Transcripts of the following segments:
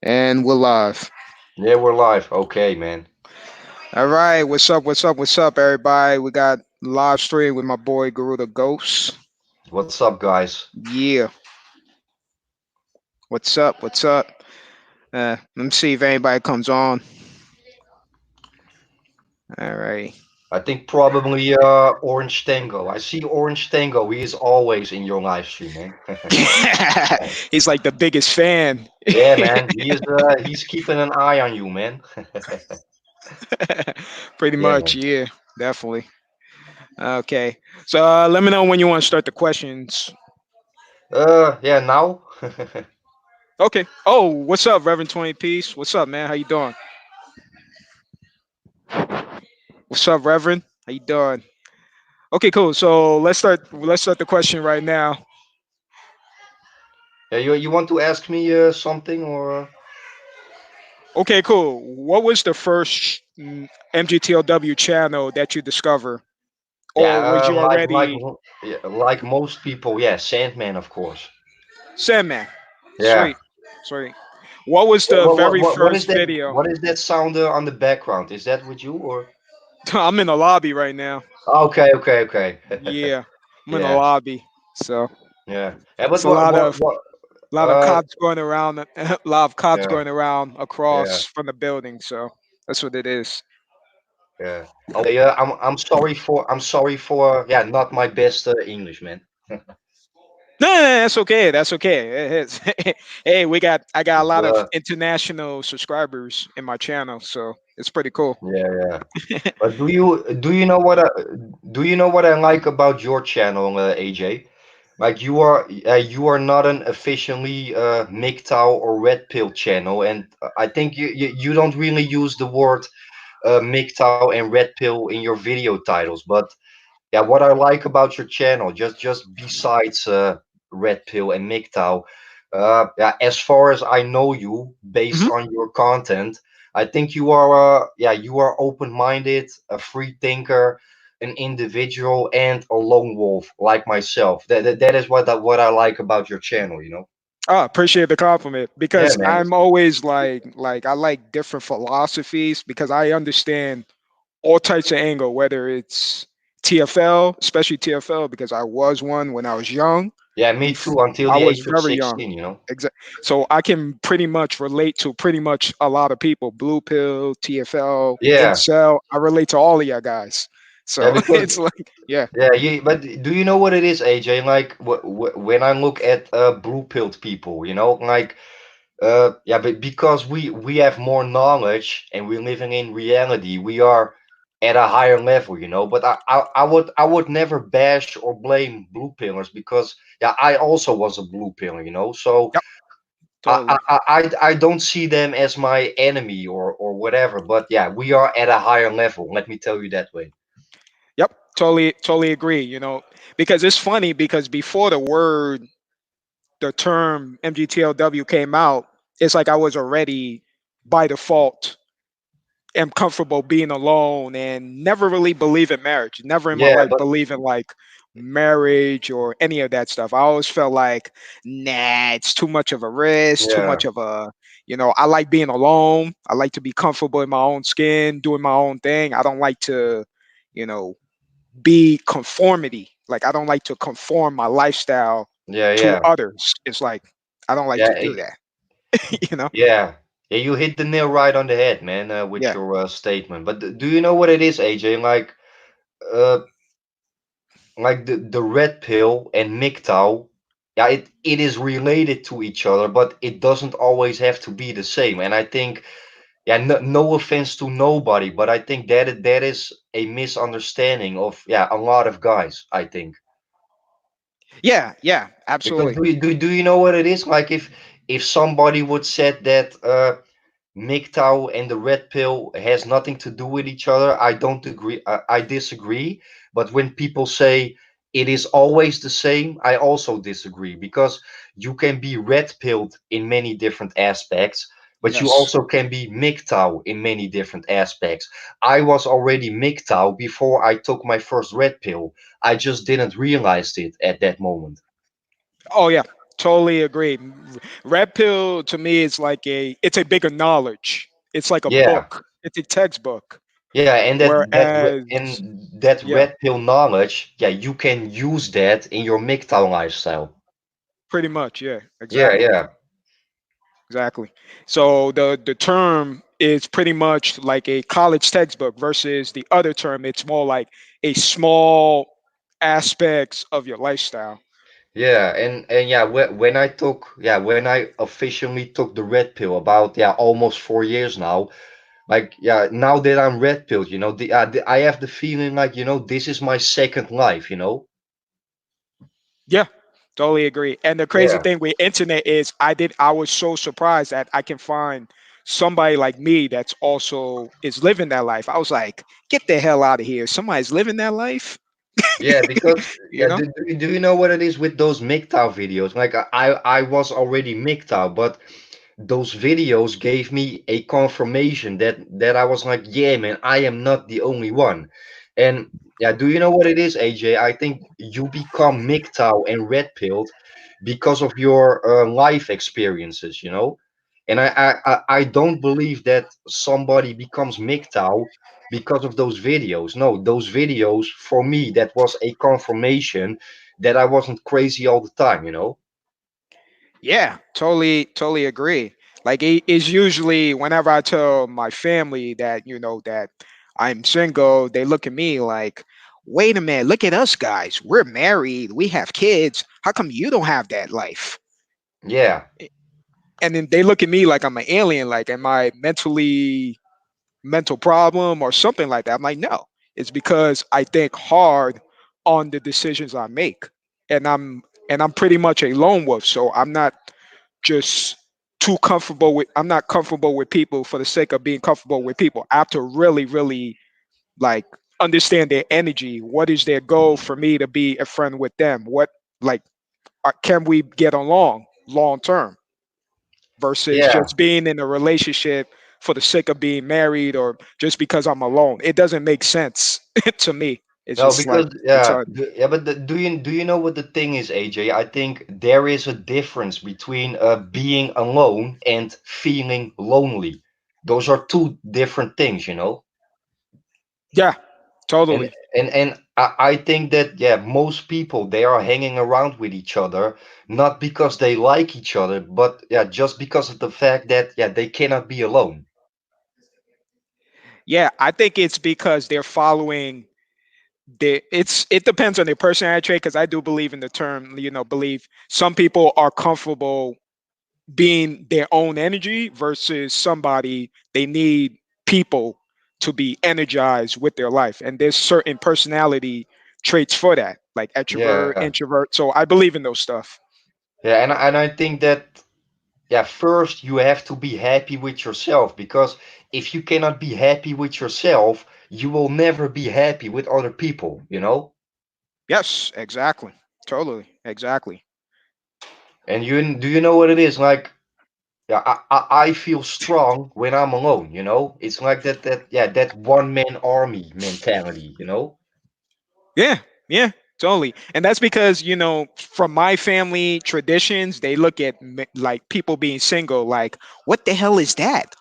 And we're live. Yeah, we're live. Okay, man. All right, what's up? What's up? What's up, everybody? We got live stream with my boy Garuda Ghost. What's up, guys? Yeah, what's up? What's up? Let me see if anybody comes on. All right. I think probably Orange Tango. I see Orange Tango. He is always in your live stream, man. He's like the biggest fan. Yeah, man. He's keeping an eye on you, man. Pretty Yeah, much, man. yeah, definitely. Okay, so let me know when you want to start the questions. Yeah. Now. Okay. Oh, what's up, Reverend 20 Piece? What's up, man? How you doing? What's up, Reverend? How you doing? Okay, cool. So let's start the question right now. Yeah, you want to ask me something or? Okay, cool. What was the first MGTLW channel that you discover, Yeah, or was you already yeah, like most people. Yeah, Sandman, of course. Sandman? Yeah. Sweet, sweet. What was the very What is first that? video? What is that sound on the background? Is that with you or? I'm in the lobby right now. Okay, okay, okay. Yeah, I'm in the Yeah, lobby. So yeah. Yeah, but it's a lot of what? lot of Uh, cops going around. A lot of cops yeah, going around yeah, across from the building. So that's what it is. yeah. Okay, I'm sorry for yeah, not my best English, man. No, no, no, that's okay. That's okay. Hey, I got a But lot of international subscribers in my channel, so it's pretty cool. yeah, yeah. But do you know what I like about your channel, AJ? Like you are not an officially MGTOW or Red Pill channel, and I think you don't really use the word MGTOW and Red Pill in your video titles. But yeah, what I like about your channel, just besides Red Pill and MGTOW, yeah, as far as I know you, based Mhm. on your content, I think you are open-minded, a free thinker, an individual, and a lone wolf like myself. That is what I like about your channel. You know? I appreciate the compliment Yeah, because man. I'm always like I like different philosophies because I understand all types of angle, whether it's TFL, especially TFL, because I was one when I was young. Yeah, me Bef- too. Until I the was age of very young. 16, you know. So I can pretty much relate to pretty much a lot of people. Blue pill, TFL, Yeah, incel. I relate to all of you guys. yeah, So because it's like, yeah, yeah, but do you know what it is, AJ? Like when I look at blue pilled people, you know, like yeah, but because we have more knowledge and we're living in reality, we are at a higher level, you know. But I would never bash or blame blue pillars because yeah, I also was a blue pillar, you know. So yep, totally. I don't see them as my enemy or whatever. But yeah, we are at a higher level. Let me tell you that way. Yep, totally agree. Because it's funny because before the term MGTLW came out, it's like I was already by default am comfortable being alone and never really believe in marriage. Never in my Yeah, life believe in like marriage or any of that stuff. I always felt like, nah, it's too much of a risk, too yeah. much of I like being alone. I like to be comfortable in my own skin, doing my own thing. I don't like to, you know, be conformity. Like I don't like to conform my lifestyle Yeah, to yeah, others. It's like I don't like yeah, to do that. you know? yeah, yeah. You hit the nail right on the head, man, with Yeah. your statement. But do you know what it is, AJ? Uh, like the red pill and MGTOW, yeah, it is related to each other, but it doesn't always have to be the same. And I think, yeah, no offense to nobody, but I think that is a misunderstanding of yeah a lot of guys. I think. Yeah, yeah, Because absolutely. do you know what it is? Like if somebody would said that MGTOW and the red pill has nothing to do with each other, I don't agree. I disagree. But when people say it is always the same, I also disagree because you can be red pilled in many different aspects, but you Yes. also can be MGTOW in many different aspects. I was already MGTOW before I took my first red pill. I just didn't realize it at that moment. Oh yeah. Totally agree. Red pill to me is like it's a bigger knowledge. It's like a Yeah, book. It's a textbook. yeah, and Whereas, and that yeah, red pill knowledge, yeah, you can use that in your MGTOW lifestyle. pretty much, yeah, Yeah, exactly. yeah, Exactly. So the term is pretty much like a college textbook versus the other term. It's more like a small aspects of your lifestyle. yeah, and yeah, when I took, yeah, when I officially took the red pill about, yeah, almost 4 years now. Like, yeah, now that I'm red pilled, I have the feeling like, this is my second life, Yeah, totally agree. And the crazy Yeah, thing with internet is I was so surprised that I can find somebody like me that's also is living that life. I was like, get the hell out of here. Somebody's living that life, yeah, because you yeah, know? do you know what it is with those MGTOW videos? Like, I was already MGTOW, but those videos gave me a confirmation that I was like, yeah, man, I am not the only one. And yeah, do you know what it is, AJ? I think you become MGTOW and red pilled because of your life experiences, And I don't believe that somebody becomes MGTOW because of those videos. No, those videos for me, that was a confirmation that I wasn't crazy all the time. Yeah, totally agree. Like it's usually whenever I tell my family that, that I'm single, they look at me like, wait a minute, look at us guys. We're married, we have kids. How come you don't have that life? Yeah, And then they look at me like I'm an alien, like am I mental problem or something like that? I'm like, no. It's because I think hard on the decisions I make. And I'm pretty much a lone wolf, so I'm not just I'm not comfortable with people for the sake of being comfortable with people. I have to really like understand their energy. What is their goal for me to be a friend with them? What like can we get along long term versus yeah. just being in a relationship for the sake of being married or just because I'm alone? It doesn't make sense to me. It's No, just like because it's yeah, hard. but do you know what the thing is, AJ? I think there is a difference between being alone and feeling lonely. Those are two different things. Yeah, And totally. and I think that, yeah, most people, they are hanging around with each other not because they like each other, but yeah, just because of the fact that, yeah, they cannot be alone. Yeah, I think it's because they're following it depends on their personality trait because I do believe in the term, believe some people are comfortable being their own energy versus somebody they need people to be energized with their life. And there's certain personality traits for that, like extrovert, Yeah, introvert. So I believe in those stuff. yeah, and I think that, yeah, first you have to be happy with yourself, because if you cannot be happy with yourself, you will never be happy with other people. Yes, exactly. Totally. Exactly. And do you know what it is? Like, yeah, I feel strong when I'm alone. It's like that one man army mentality. Yeah, yeah, totally. And that's because, from my family traditions, they look at like people being single, like, what the hell is that?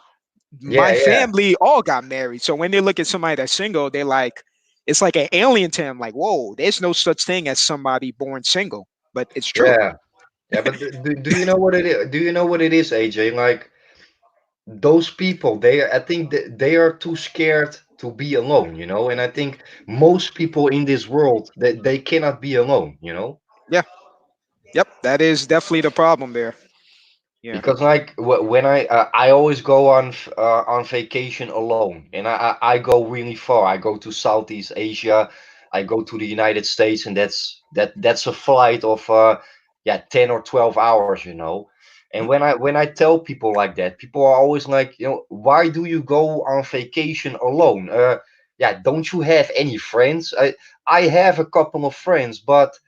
Yeah, My yeah, family all got married. So when they look at somebody that's single, they're like, it's like an alien to them, like, whoa, there's no such thing as somebody born single. But it's true. yeah, yeah. But do you know what it is? Do you know what it is, AJ? Like, those people, I think that they are too scared to be alone. And I think most people in this world, that they cannot be alone. Yeah. Yep. That is definitely the problem there. Yeah. Because, like, when I always go on vacation alone, and I go really far. I go to Southeast Asia, I go to the United States, and that's a flight of, yeah, 10 or 12 hours. And when I tell people like that, people are always like, why do you go on vacation alone? Yeah, don't you have any friends? I have a couple of friends, but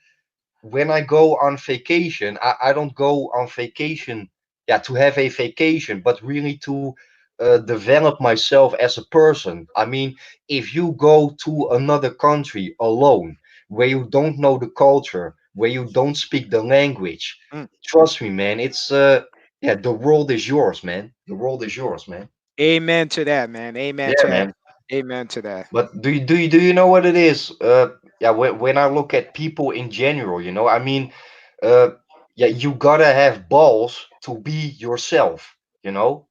when I go on vacation, I don't go on vacation, yeah, to have a vacation, but really to develop myself as a person. I mean, if you go to another country alone, where you don't know the culture, where you don't speak the language. Mm. Trust me, man. It's yeah, the world is yours, man. The world is yours, man. Amen to that, man. Amen Yeah, to that. man. Amen to that. But do you know what it is? Yeah, when I look at people in general, I mean, uh, yeah, you gotta have balls to be yourself, you know?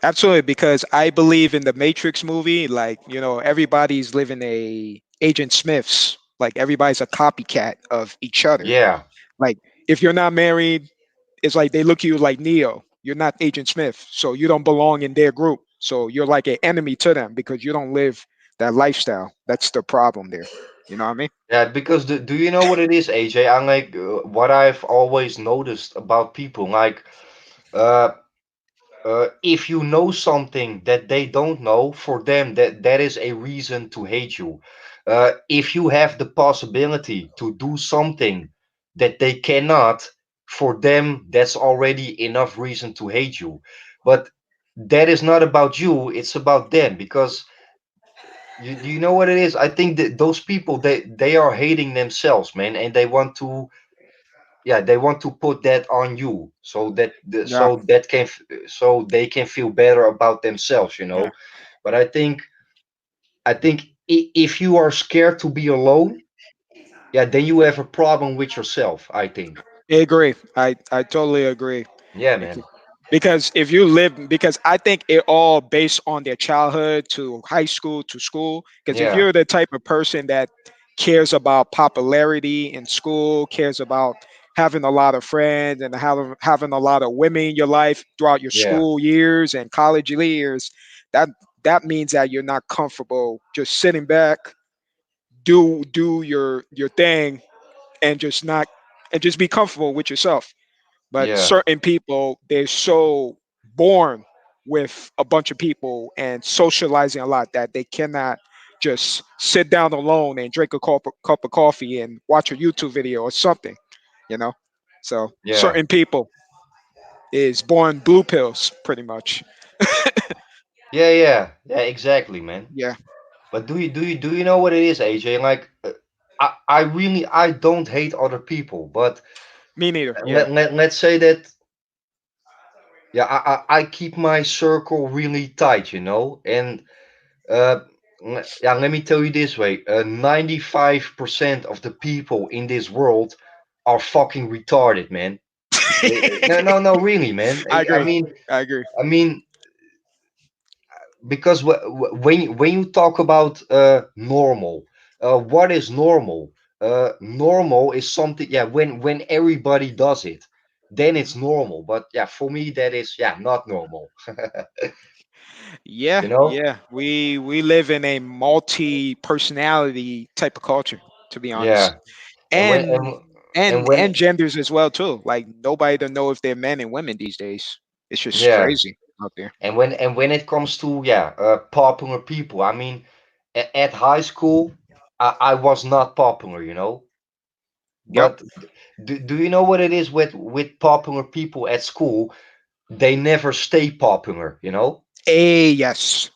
Absolutely, because I believe in the Matrix movie, like, everybody's living a Agent Smiths. Like everybody's a copycat of each other. Yeah, Like if you're not married, it's like they look at you like Neo. You're not Agent Smith, so you don't belong in their group. So you're like an enemy to them because you don't live that lifestyle. That's the problem there. You know what I mean? yeah, because do you know what it is, AJ? I'm like, what I've always noticed about people, like, uh, if you know something that they don't know, for them that is a reason to hate you. If you have the possibility to do something that they cannot, for them that's already enough reason to hate you. But that is not about you; it's about them. Because you know what it is? I think that those people they are hating themselves, man, and they want to, yeah, they want to put that on you so that Yeah, so they can feel better about themselves, yeah. but I think if you are scared to be alone, yeah, then you have a problem with yourself, I think. I agree. I totally agree. Yeah, man. Bec- Because if you live, because I think it all based on their childhood to high school to school. Because if Yeah, you're the type of person that cares about popularity in school, cares about having a lot of friends and having a lot of women in your life throughout your yeah, school years and college years, that that means that you're not comfortable just sitting back, do your thing, and just be comfortable with yourself. But yeah, certain people, they're so born with a bunch of people and socializing a lot that they cannot just sit down alone and drink a cup of coffee and watch a YouTube video or something, you know? So yeah, certain people is born blue pills pretty much. yeah, yeah, yeah, exactly, man. Yeah, But do you know what it is, AJ? Like, I don't hate other people, but me neither. Yeah. let's say that, yeah, I keep my circle really tight, and Uh, yeah, let me tell you this way: 95% of the people in this world are fucking retarded, man. No, no, no, really, man. I I agree. mean, I agree. I mean, because when you talk about normal, what is normal? Normal is something, yeah. When everybody does it, then Mhm. it's normal. But yeah, for me, that is, yeah, not normal. Yeah, You know? yeah. We live in a multi personality type of culture, to be honest. Yeah. And when and and and when genders as well too. Like nobody to know if they're men and women these days. It's just yeah. crazy out there. And when it comes to, yeah, popular people, I mean, at high school, I was not popular, Yep. but do you know what it is with popular people at school? They never stay popular. A yes.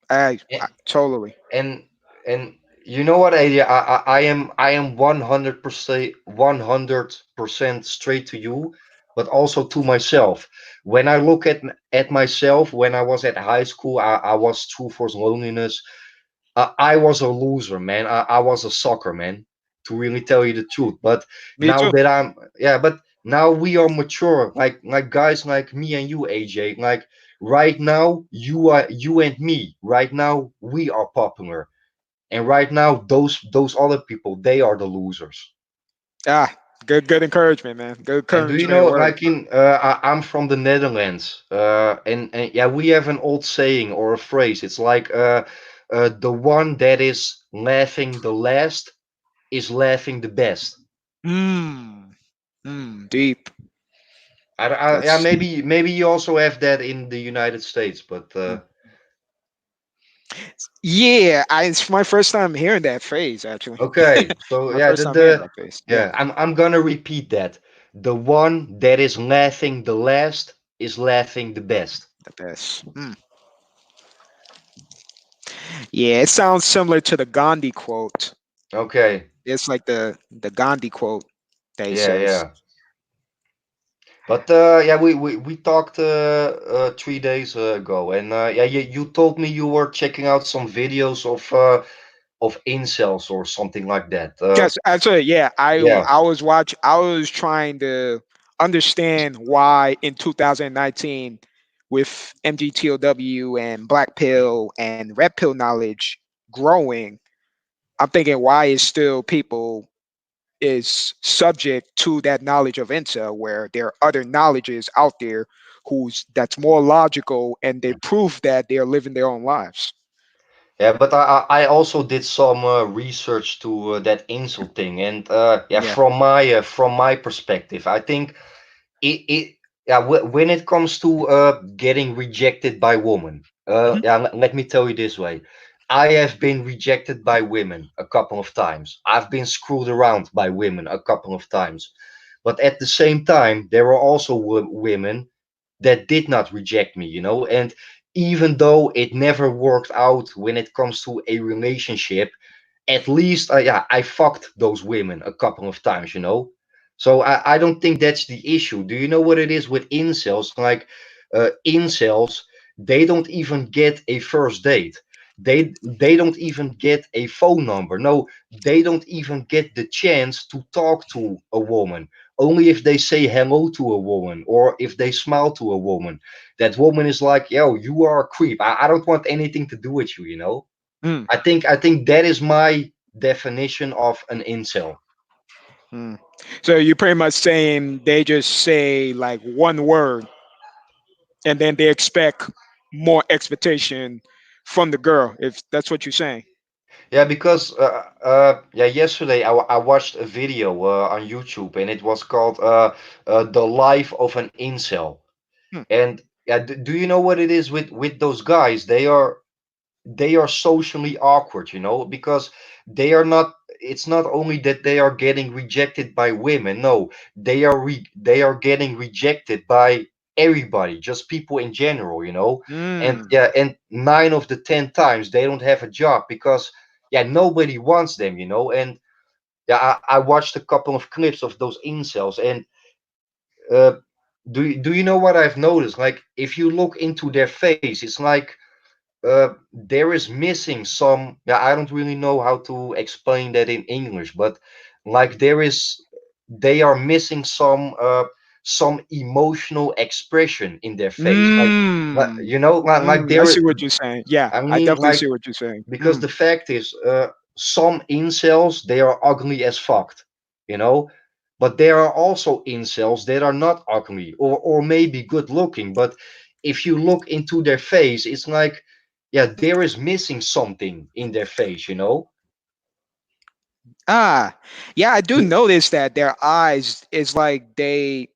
I A- totally. and and you know what, Adia, I am 100% straight to you, but also to myself. When I look at myself when I was at high school, I was true for loneliness. I was a loser, man. I was a sucker, man, to really tell you the truth. But Me now too. that yeah, but now we are mature, like guys like me and you, AJ. Like right now, you and me. Right now, we are popular, and right now, those other people, they are the losers. Ah, good encouragement, man. Good And do you encouragement know, word. like I'm from the Netherlands, and yeah, we have an old saying or a phrase. It's like, the one that is laughing the last is laughing the best. Hmm. Deep. Yeah, That's maybe you also have that in the United States, but mm. Yeah. It's my first time hearing that phrase. Actually, okay. So my yeah, first time hearing that phrase. Yeah, yeah, I'm gonna repeat that. The one that is laughing the last is laughing the best. the best. Yeah, it sounds similar to the Gandhi quote. Okay. It's like the Gandhi quote that he Yeah, says. yeah. But yeah, we talked 3 days ago, and yeah, you told me you were checking out some videos of incels or something like that. Yes, actually, yeah. Yeah, I was watch. I was trying to understand why in 2019, with MGTOW and Black Pill and Red Pill knowledge growing, I'm thinking why is still people is subject to that knowledge of incel, where there are other knowledges out there who's that's more logical and they prove that they are living their own lives. yeah. But I also did some research to that incel thing, and yeah, Yeah. from my perspective, I think it yeah, when it comes to getting rejected by women, Mhm. yeah, let me tell you this way. I have been rejected by women a couple of times. I've been screwed around by women a couple of times. But at the same time, there are also women that did not reject me, you know. And even though it never worked out when it comes to a relationship, at least yeah, I fucked those women a couple of times, you know. So I don't think that's the issue. Do you know what it is with incels? Like incels, they don't even get a first date. They don't even get a phone number. No, they don't even get the chance to talk to a woman. Only if they say hello to a woman or if they smile to a woman. That woman is like, yo, you are a creep. I don't want anything to do with you, you know. Mm, I think that is my definition of an incel. mm. So you're pretty much saying they just say like one word and then they expect more expectation from the girl, if that's what you're saying. Yeah, because yeah, yesterday I watched a video on YouTube and it was called "The Life of an Incel." Hmm. And yeah, do you know what it is with those guys? They are socially awkward, you know, because they are not. It's not only that they are getting rejected by women. No, they are getting rejected by everybody, just people in general, you know. And Mm. yeah, and 9 of the 10 times they don't have a job because yeah, nobody wants them, you know. And yeah, I watched a couple of clips of those incels, and uh, do you know what I've noticed? Like, if you look into their face, it's like there is missing some. Yeah, I don't really know how to explain that in English, but like they are missing some emotional expression in their face. Like Mm. you know, like I there. see what you're saying. Yeah, I I mean, definitely like see what you're saying. because Mm. the fact is, some incels they are ugly as fucked, you know. But there are also incels that are not ugly or maybe good looking. But if you look into their face, it's like, yeah, there is missing something in their face, you know. Ah, yeah, I do notice that their eyes is like they,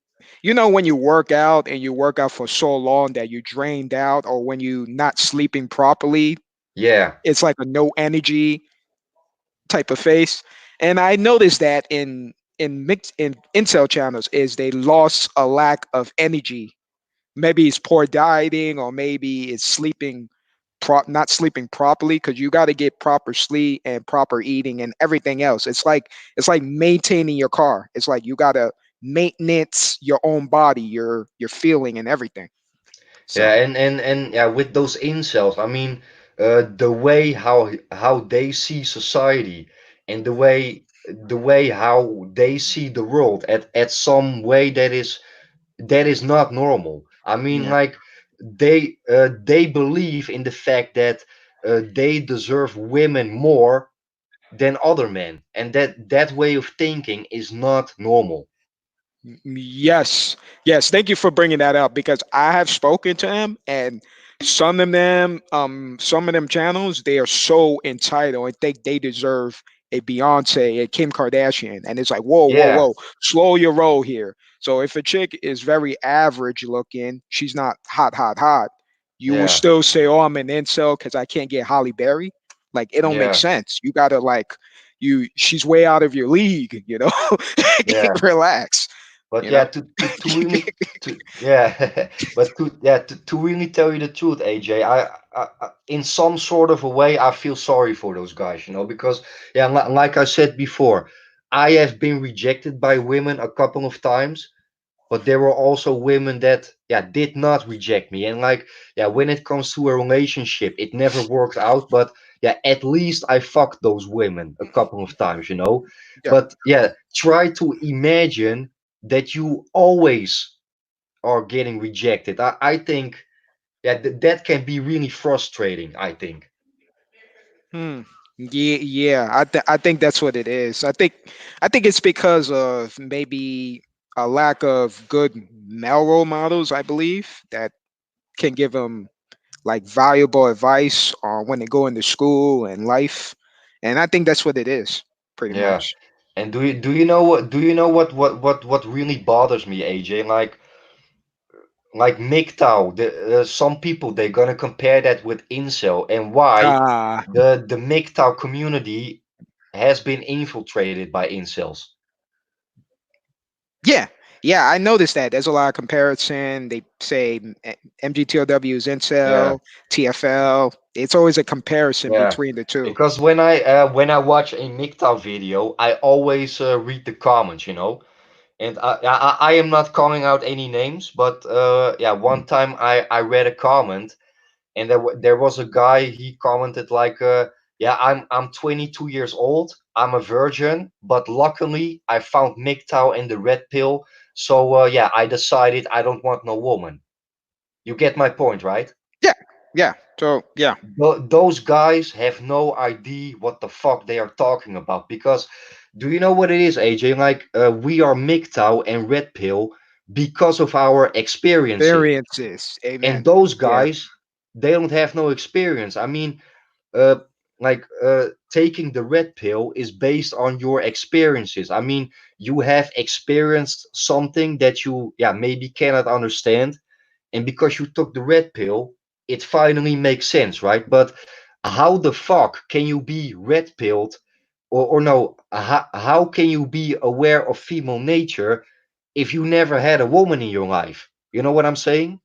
when you work out and you work out for so long that you drained out, or when you not sleeping properly, Yeah, it's like a no energy type of face. And I noticed that in incel channels is they lost a lack of energy. Maybe it's poor dieting, or maybe it's not sleeping properly, because you got to get proper sleep and proper eating and everything else. It's like maintaining your car. It's like you got to maintenance your own body, your feeling and everything. yeah, So and yeah, with those incels, I mean, the way how they see society and the way how they see the world at some way that is not normal. I mean, yeah. like they believe in the fact that they deserve women more than other men, and that way of thinking is not normal. Yes, yes. Thank you for bringing that up, because I have spoken to them, and some of them channels, they are so entitled and think they deserve a Beyonce, a Kim Kardashian, and it's like, whoa, whoa, Yeah, whoa, slow your roll here. So if a chick is very average looking, she's not hot, hot, hot. You will yeah, still say, "Oh, I'm an incel because I can't get Holly Berry." Like, it don't make yeah, sense. You gotta like, she's way out of your league. yeah. Relax. But you yeah, know. to really to yeah, but to really tell you the truth, AJ, in some sort of a way I feel sorry for those guys, you know, because yeah, like I said before, I have been rejected by women a couple of times, but there were also women that yeah did not reject me, and like yeah, when it comes to a relationship, it never worked out, but yeah, at least I fucked those women a couple of times, you know. Yeah. But yeah, try to imagine that you always are getting rejected. I think yeah, that can be really frustrating, I think. Hmm. Yeah, yeah. I think that's what it is. I think it's because of maybe a lack of good male role models. I believe that can give them like valuable advice on when they go into school and life, and I think that's what it is, pretty Yeah. much. And do you know what really bothers me, AJ? Like MGTOW, some people they're gonna compare that with incel, and why Ah, the MGTOW community has been infiltrated by incels. yeah, yeah. I noticed that. There's a lot of comparison. They say MGTOW is Yeah, incel, TFL. It's always a comparison yeah. between the two. Because when I watch a MGTOW video, I always read the comments, you know. And I am not calling out any names, but yeah, one time I read a comment, and there was a guy, he commented like yeah, I'm 22 years old, I'm a virgin, but luckily I found MGTOW and the red pill, so yeah, I decided I don't want no woman. You get my point, right? Yeah, yeah. So yeah, Those guys have no idea what the fuck they are talking about, because do you know what it is, AJ? Like we are MGTOW and red pill because of our experiences, experiences. and Amen. those Yeah. guys, they don't have no experience. I mean, taking the red pill is based on your experiences. I mean, you have experienced something that you yeah maybe cannot understand, and because you took the red pill, it finally makes sense, right? But how the fuck can you be red pilled, or no, how can you be aware of female nature if you never had a woman in your life? You know what I'm saying?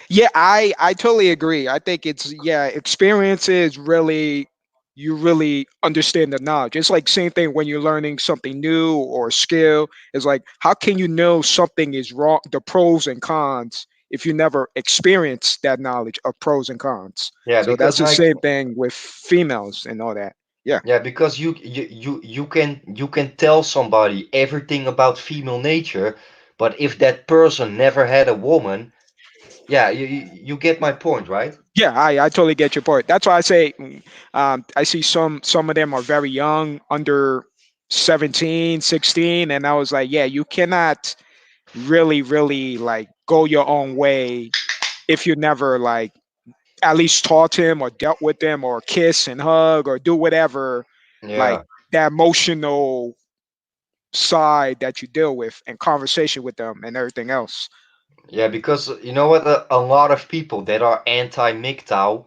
Yeah, I totally agree. I think it's yeah, experiences really you really understand the knowledge. It's like same thing when you're learning something new or skill. It's like how can you know something is wrong, the pros and cons if you never experienced that knowledge of pros and cons. Yeah, So that's because the like same thing with females and all that. Yeah. yeah, because you can tell somebody everything about female nature, but if that person never had a woman, yeah, you get my point, right? Yeah, I totally get your point. That's why I say I see some of them are very young, under 17, 16, and I was like, yeah, you cannot really like go your own way if you never like at least talk to him or dealt with them or kiss and hug or do whatever like Yeah. that emotional side that you deal with and conversation with them and everything else. Yeah, because you know what, a lot of people that are anti-MGTOW,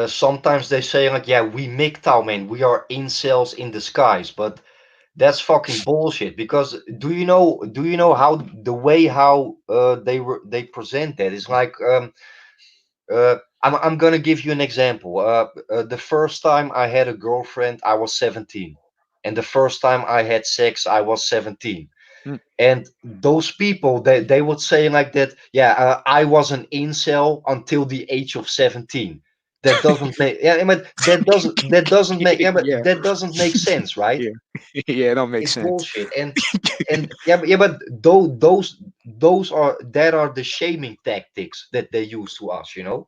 sometimes they say like, yeah, we MGTOW man, we are incels in disguise, but that's fucking bullshit. Because do you know how the way how they present that is like I'm gonna give you an example. The first time I had a girlfriend, I was 17, and the first time I had sex, I was 17. Mm. And those people, they would say like that. Yeah, I was an incel until the age of 17. That doesn't make yeah, but that doesn't make yeah, but Yeah, that doesn't make sense, right? yeah, yeah. It don't make It's sense. bullshit. And yeah, but those are the shaming tactics that they use to us, you know.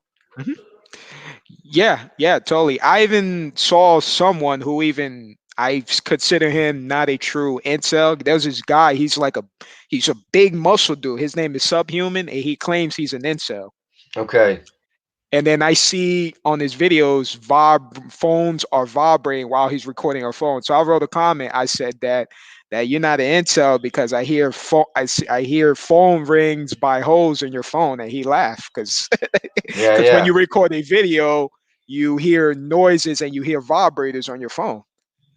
Yeah, yeah, totally. I even saw someone who even I consider him not a true incel. There's this guy. He's a big muscle dude. His name is Subhuman, and he claims he's an incel. Okay. And then I see on his videos, phones are vibrating while he's recording a phone. So I wrote a comment. I said that you're not an incel because I hear phone rings by holes in your phone, and he laughed because Yeah, because when yeah, you record a video, you hear noises and you hear vibrators on your phone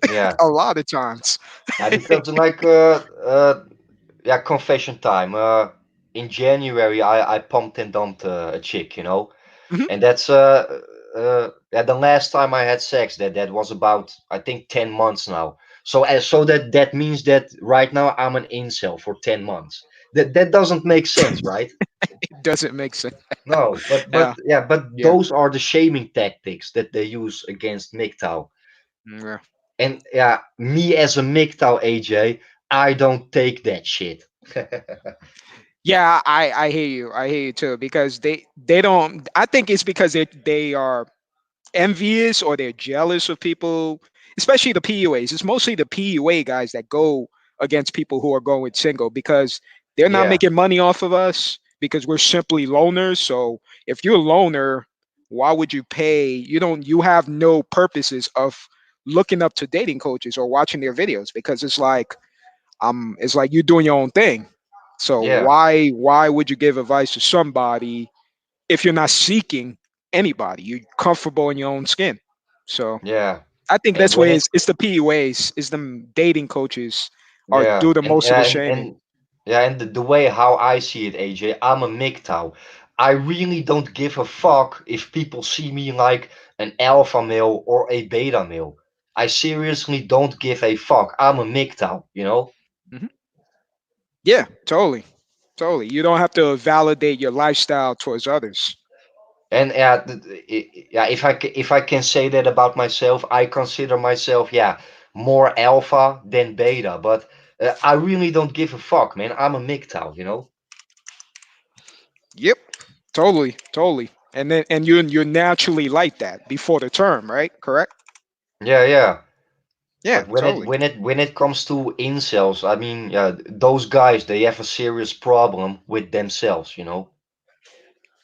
yeah. a lot of times. Yeah, because like yeah, confession time. In January, I pumped and dumped a chick, Mhm. and that's yeah, the last time I had sex. That was about, I think, 10 months now. So that means that right now I'm an incel for 10 months. That doesn't make sense, right? It doesn't make sense. No, but Yeah, yeah, but yeah, those are the shaming tactics that they use against MGTOW. yeah. And yeah, me as a MGTOW AJ, I don't take that shit. Yeah, I hear you. I hear you too because they don't. I think it's because they are envious or they're jealous of people, especially the PUAs. It's mostly the PUA guys that go against people who are going single because they're not Yeah, making money off of us because we're simply loners. So if you're a loner, why would you pay? You have no purposes of looking up to dating coaches or watching their videos because it's like you're doing your own thing. So yeah, why would you give advice to somebody if you're not seeking anybody? You're comfortable in your own skin. So yeah. I think And that's when where it, it's the PUAs, it's the dating coaches are yeah, do the and most of the and shaming. yeah, and the way how I see it, AJ, I'm a MGTOW. I really don't give a fuck if people see me like an alpha male or a beta male. I seriously don't give a fuck. I'm a MGTOW. Mhm. Yeah, totally, totally. You don't have to validate your lifestyle towards others. And yeah, yeah, if I can say that about myself, I consider myself, yeah, more alpha than beta. But I really don't give a fuck, man. I'm a MGTOW. Yep, totally, totally. And you're naturally like that before the term, right? Correct? Yeah, yeah. Yeah, But when it totally. when it when it comes to incels, I mean, yeah, those guys, they have a serious problem with themselves.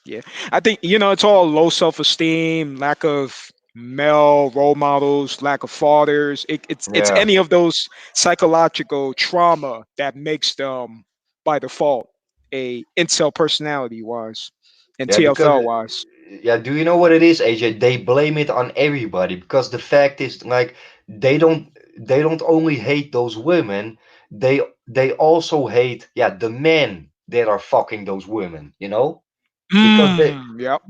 Yeah, I think it's all low self-esteem, lack of male role models, lack of fathers. It's Yeah, any of those psychological trauma that makes them by default a incel personality wise and yeah, because TFL wise. yeah, do you know what it is, AJ? They blame it on everybody because the fact is, like, they don't they don't only hate those women, they also hate, yeah, the men that are fucking those women. Because Yep.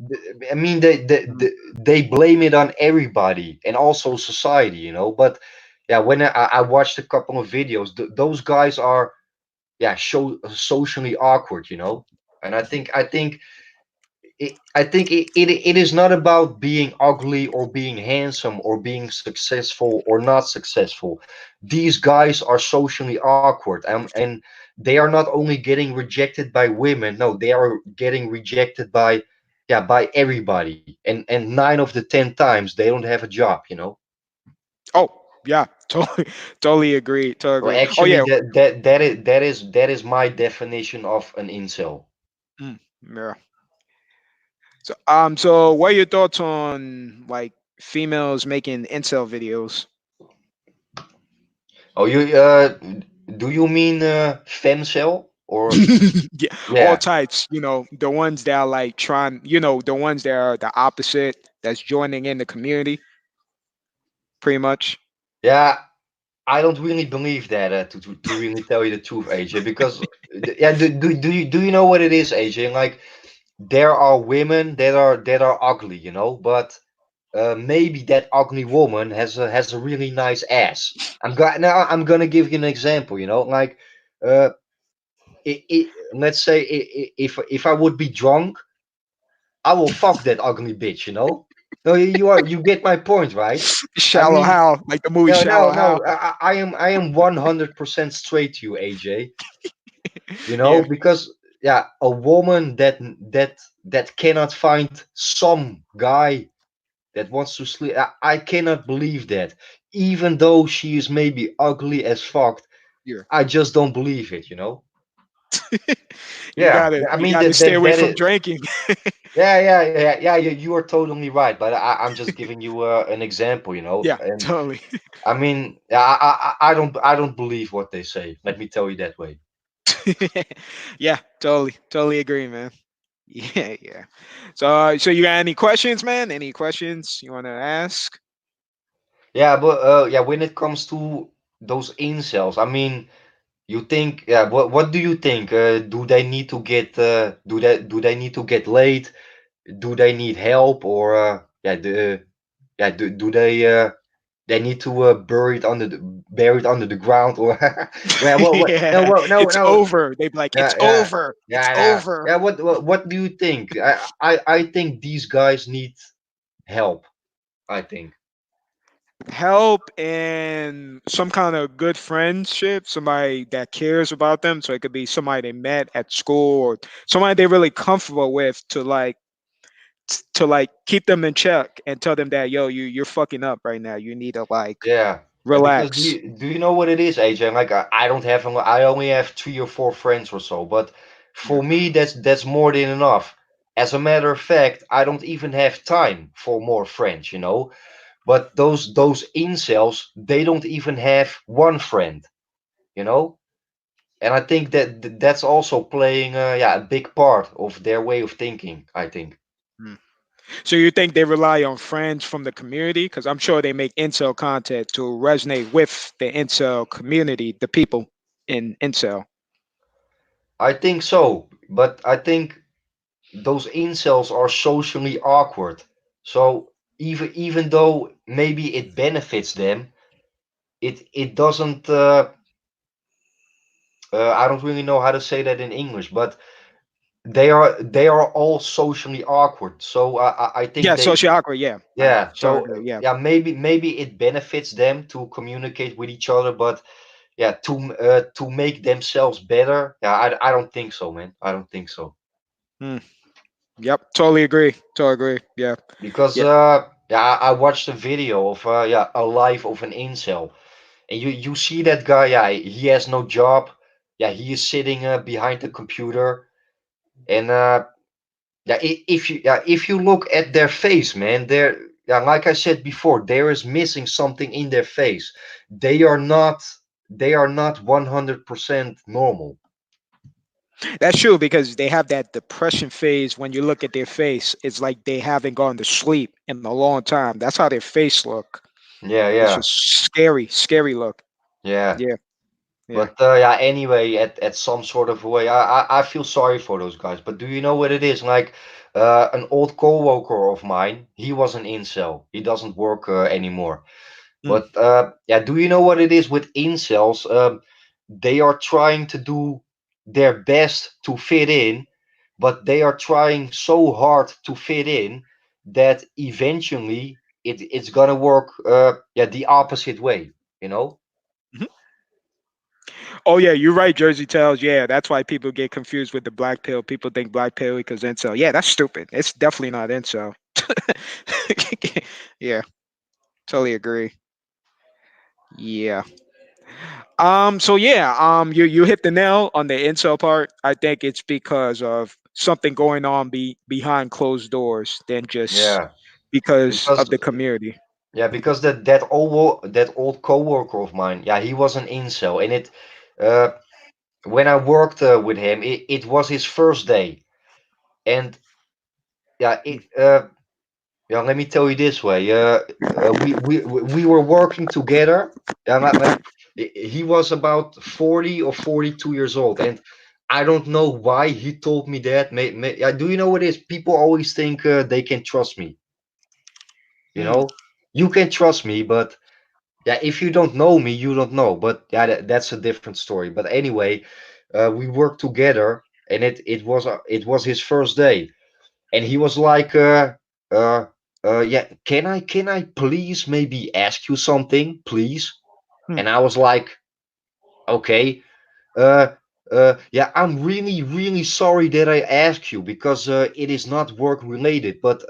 I mean, they blame it on everybody and also society. But yeah, when I watched a couple of videos, those guys are, yeah, socially awkward. And I think it is not about being ugly or being handsome or being successful or not successful. These guys are socially awkward, and they are not only getting rejected by women. No, they are getting rejected by, yeah, by everybody. And 9 of the 10 times they don't have a job. Oh, yeah. Totally, totally agree. Totally So agree. Oh actually, yeah. that is my definition of an incel. Yeah. So what are your thoughts on like females making incel videos? Oh, do you mean femcel or Yeah, all yeah? types. The ones that are like trying. The ones that are the opposite. That's joining in the community, pretty much. Yeah, I don't really believe that, to really tell you the truth, AJ. Because yeah, do you know what it is, AJ? Like, there are women that are ugly. But maybe that ugly woman has a really nice ass. Now I'm gonna give you an example. Like, uh, let's say, if I would be drunk, I will fuck that ugly bitch. No, you get my point, right? I Shallow mean, Hal, like the movie no, no, Shallow Hal. no. I am 100% straight to you, AJ. Yeah, Because yeah, a woman that cannot find some guy that wants to sleep. I cannot believe that. Even though she is maybe ugly as fuck, yeah. I just don't believe it. you Yeah, gotta I you mean gotta that stay that away that from is. drinking. Yeah, yeah, yeah, yeah. You are totally right, but I'm just giving you an example. Yeah, And totally. I mean, yeah, I don't believe what they say. Let me tell you that way. Yeah, totally agree, man. Yeah, yeah. So you got any questions, man? Any questions you want to ask? Yeah, but yeah, when it comes to those incels, I mean, You think, yeah, what do you think? Do they need to get do they need to get laid? Do they need help, or yeah, do they need to bury it under the ground, or well, what no, Yeah, no, it's no, over. They be like, yeah, it's yeah, over. It's yeah, yeah, over. yeah. What do you think? I think these guys need help. I think. Help and some kind of good friendship, somebody that cares about them. So it could be somebody they met at school or somebody they're really comfortable with to like keep them in check and tell them that yo, you're fucking up right now. You need to like Yeah. Yeah, because relax. do you know what it is, AJ? Like I don't have I only have 3 or 4 friends or so, but Yeah. for me that's more than enough. As a matter of fact, I don't even have time for more friends, you know. But those incels, they don't even have one friend, you know. And I think that that's also playing yeah, a big part of their way of thinking, I think. Mm. So you think they rely on friends from the community? Because I'm sure they make incel content to resonate with the incel community, the people in incel. I think so, but I think those incels are socially awkward. So even though maybe it benefits them, it doesn't. I don't really know how to say that in English, but they are all socially awkward. So I think Yeah, they, social awkward. Yeah, I yeah. totally So agree. Yeah. yeah, maybe it benefits them to communicate with each other, but yeah, to make themselves better, yeah, I don't think so, man. I don't think so. Mm. Yep, totally agree. Totally agree. Yeah. Because Yeah. yeah, I watched a video of yeah, a life of an incel, and you see that guy, yeah, he has no job, yeah, he is sitting behind the computer, and yeah, if you look at their face, man, they're, yeah, like I said before, there is missing something in their face. They are not 100% normal. That's true because they have that depression phase. When you look at their face, it's like they haven't gone to sleep in a long time. That's how their face look. Yeah, It's yeah, just scary, scary look. yeah. Yeah. Yeah. But yeah, anyway, at some sort of way, I feel sorry for those guys. But do you know what it is? Like an old coworker of mine, he was an incel. He doesn't work anymore. Mm. But yeah, do you know what it is with incels? They are trying to do their best to fit in, but they are trying so hard to fit in that eventually it's gonna work. Yeah, the opposite way. You know. Mhm. Oh yeah, you're right, Jersey Tales. Yeah, that's why people get confused with the black pill. People think black pill because incel. Yeah, that's stupid. It's definitely not incel. Yeah, totally agree. Yeah. So yeah, you hit the nail on the incel part. I think it's because of something going on behind closed doors than just Yeah. because Because of the community. yeah, because that old coworker of mine, yeah, he was an incel, and it uh when I worked with him, it was his first day, and yeah, let me tell you this way, we were working together, and he was about 40 or 42 years old, and I don't know why he told me that. Yeah, do you know what it is? People always think they can trust me, you Mm, know. You can trust me, but yeah, if you don't know me, you don't know. But yeah, that's a different story. But anyway, we worked together, and it was his first day, and he was like, uh, yeah, can I please maybe ask you something, please? mm. And I was like, okay, uh, yeah, I'm really, really sorry that I asked you because it is not work related. But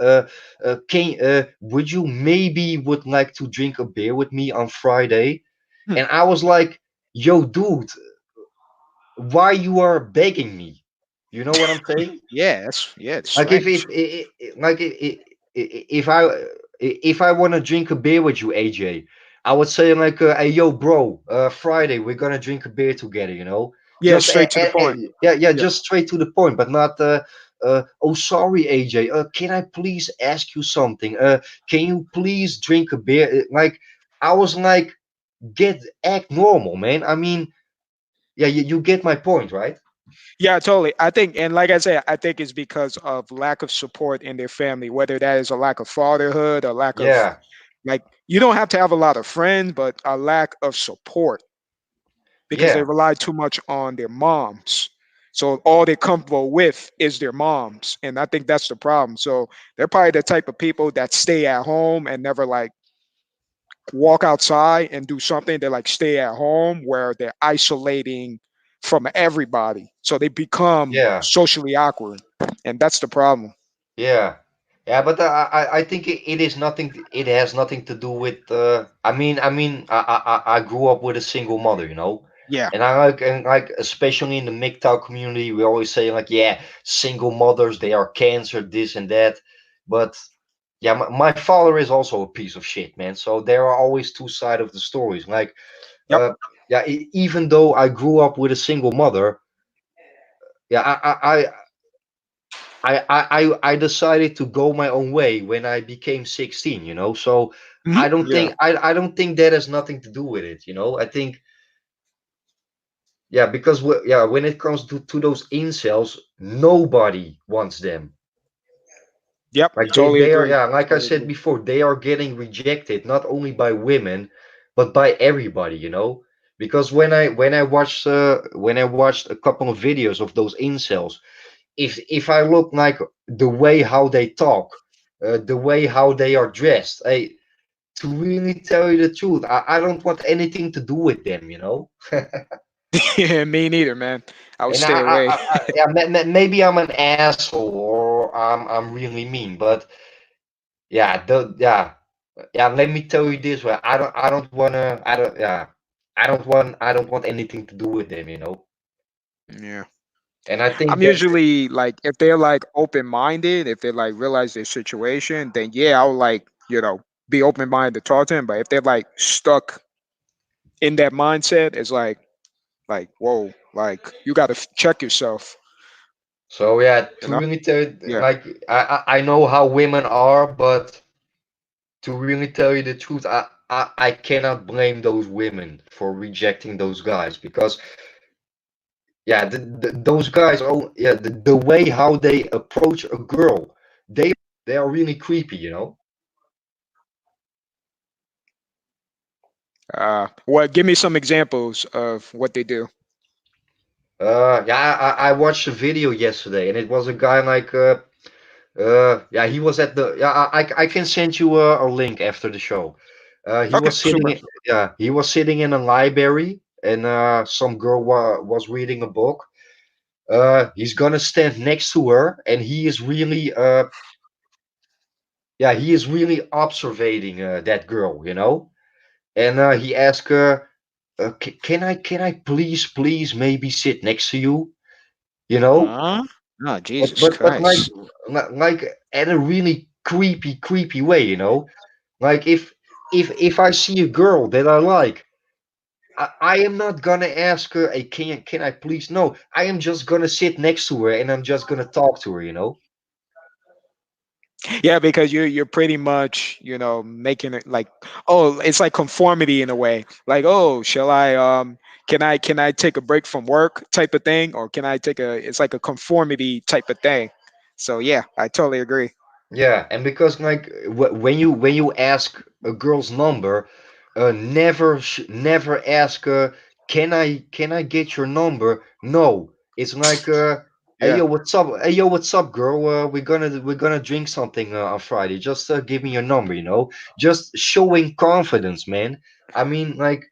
would you maybe would like to drink a beer with me on Friday? Hmm. And I was like, yo, dude, why you are begging me? You know what I'm saying? Yeah, it's Like if strange. like if I want to drink a beer with you, AJ, I would say like, hey, yo, bro, Friday we're gonna drink a beer together. You know, Yeah, straight to the point. yeah, yeah, Yeah. just straight to the point, but not. Oh, sorry, AJ. Can I please ask you something? Can you please drink a beer? Like I was like, act normal, man. I mean, Yeah, you get my point, right? Yeah, totally. I think, and like I said, I think it's because of lack of support in their family, whether that is a lack of fatherhood, a lack of Yeah, like, you don't have to have a lot of friends, but a lack of support because they yeah, rely too much on their moms. So all they're comfortable with is their moms, and I think that's the problem. So they're probably the type of people that stay at home and never like walk outside and do something. They like stay at home where they're isolating from everybody. So they become yeah. socially awkward. And that's the problem. Yeah, yeah, but I think it is nothing. It has nothing to do with. I grew up with a single mother, you know, Yeah. and especially in the MGTOW community, we always say like, yeah, single mothers, they are cancer, this and that. But yeah, my father is also a piece of shit, man. So there are always two sides of the stories. Like, Yep. uh, yeah, even though I grew up with a single mother, yeah, I decided to go my own way when I became 16, you know. So Mhm. Yeah. I don't think that has nothing to do with it, you know. I think yeah, because yeah, when it comes to those incels, nobody wants them. Yep. Like Totally they are, agree. yeah, like I Totally said agree. before, they are getting rejected not only by women but by everybody, you know. Because when I watched a couple of videos of those incels, if I look like the way how they talk, the way how they are dressed, to really tell you the truth, I don't want anything to do with them, you know. Yeah, me neither, man. I would And stay away. yeah, maybe I'm an asshole or I'm really mean, but yeah, yeah. Let me tell you this way, I don't wanna, I don't, yeah, I don't want anything to do with them, you know. Yeah. And I think I'm that, usually like, if they're like open minded, if they like realize their situation, then yeah, I'll like, be open minded to talk to them. But if they're like stuck in that mindset, it's like, whoa, like you got to check yourself, so yeah, you to know? really tell you, Yeah. like I know how women are, but to really tell you the truth, I cannot blame those women for rejecting those guys because yeah, those guys, oh yeah, the way how they approach a girl, they they are really creepy, you know. What? Give me some examples of what they do. Yeah, I watched a video yesterday, and it was a guy like yeah, he was at the, yeah, I can send you a link after the show. He Okay, was sitting super. in, yeah, he was sitting in a library, and some girl was reading a book. He's gonna stand next to her, and he is really yeah, he is really observating that girl, you know. And he asked her, can I please maybe sit next to you, you know? Huh? Oh, But Jesus like Christ. like at a really creepy way, you know. Like if I see a girl that I like, I am not gonna ask her, hey, can I please? No, I am just gonna sit next to her and I'm just gonna talk to her, you know. Yeah, because you're pretty much, making it like, oh, it's like conformity in a way. Like, oh, shall I can I take a break from work type of thing, or can I take a it's like a conformity type of thing. So yeah, I totally agree. Yeah, and because like when you ask a girl's number, never ask can I get your number? No, it's like hey Yeah. yo what's up? Hey yo what's up, girl? We're gonna drink something on Friday. Just give me your number, you know. Just showing confidence, man. I mean, like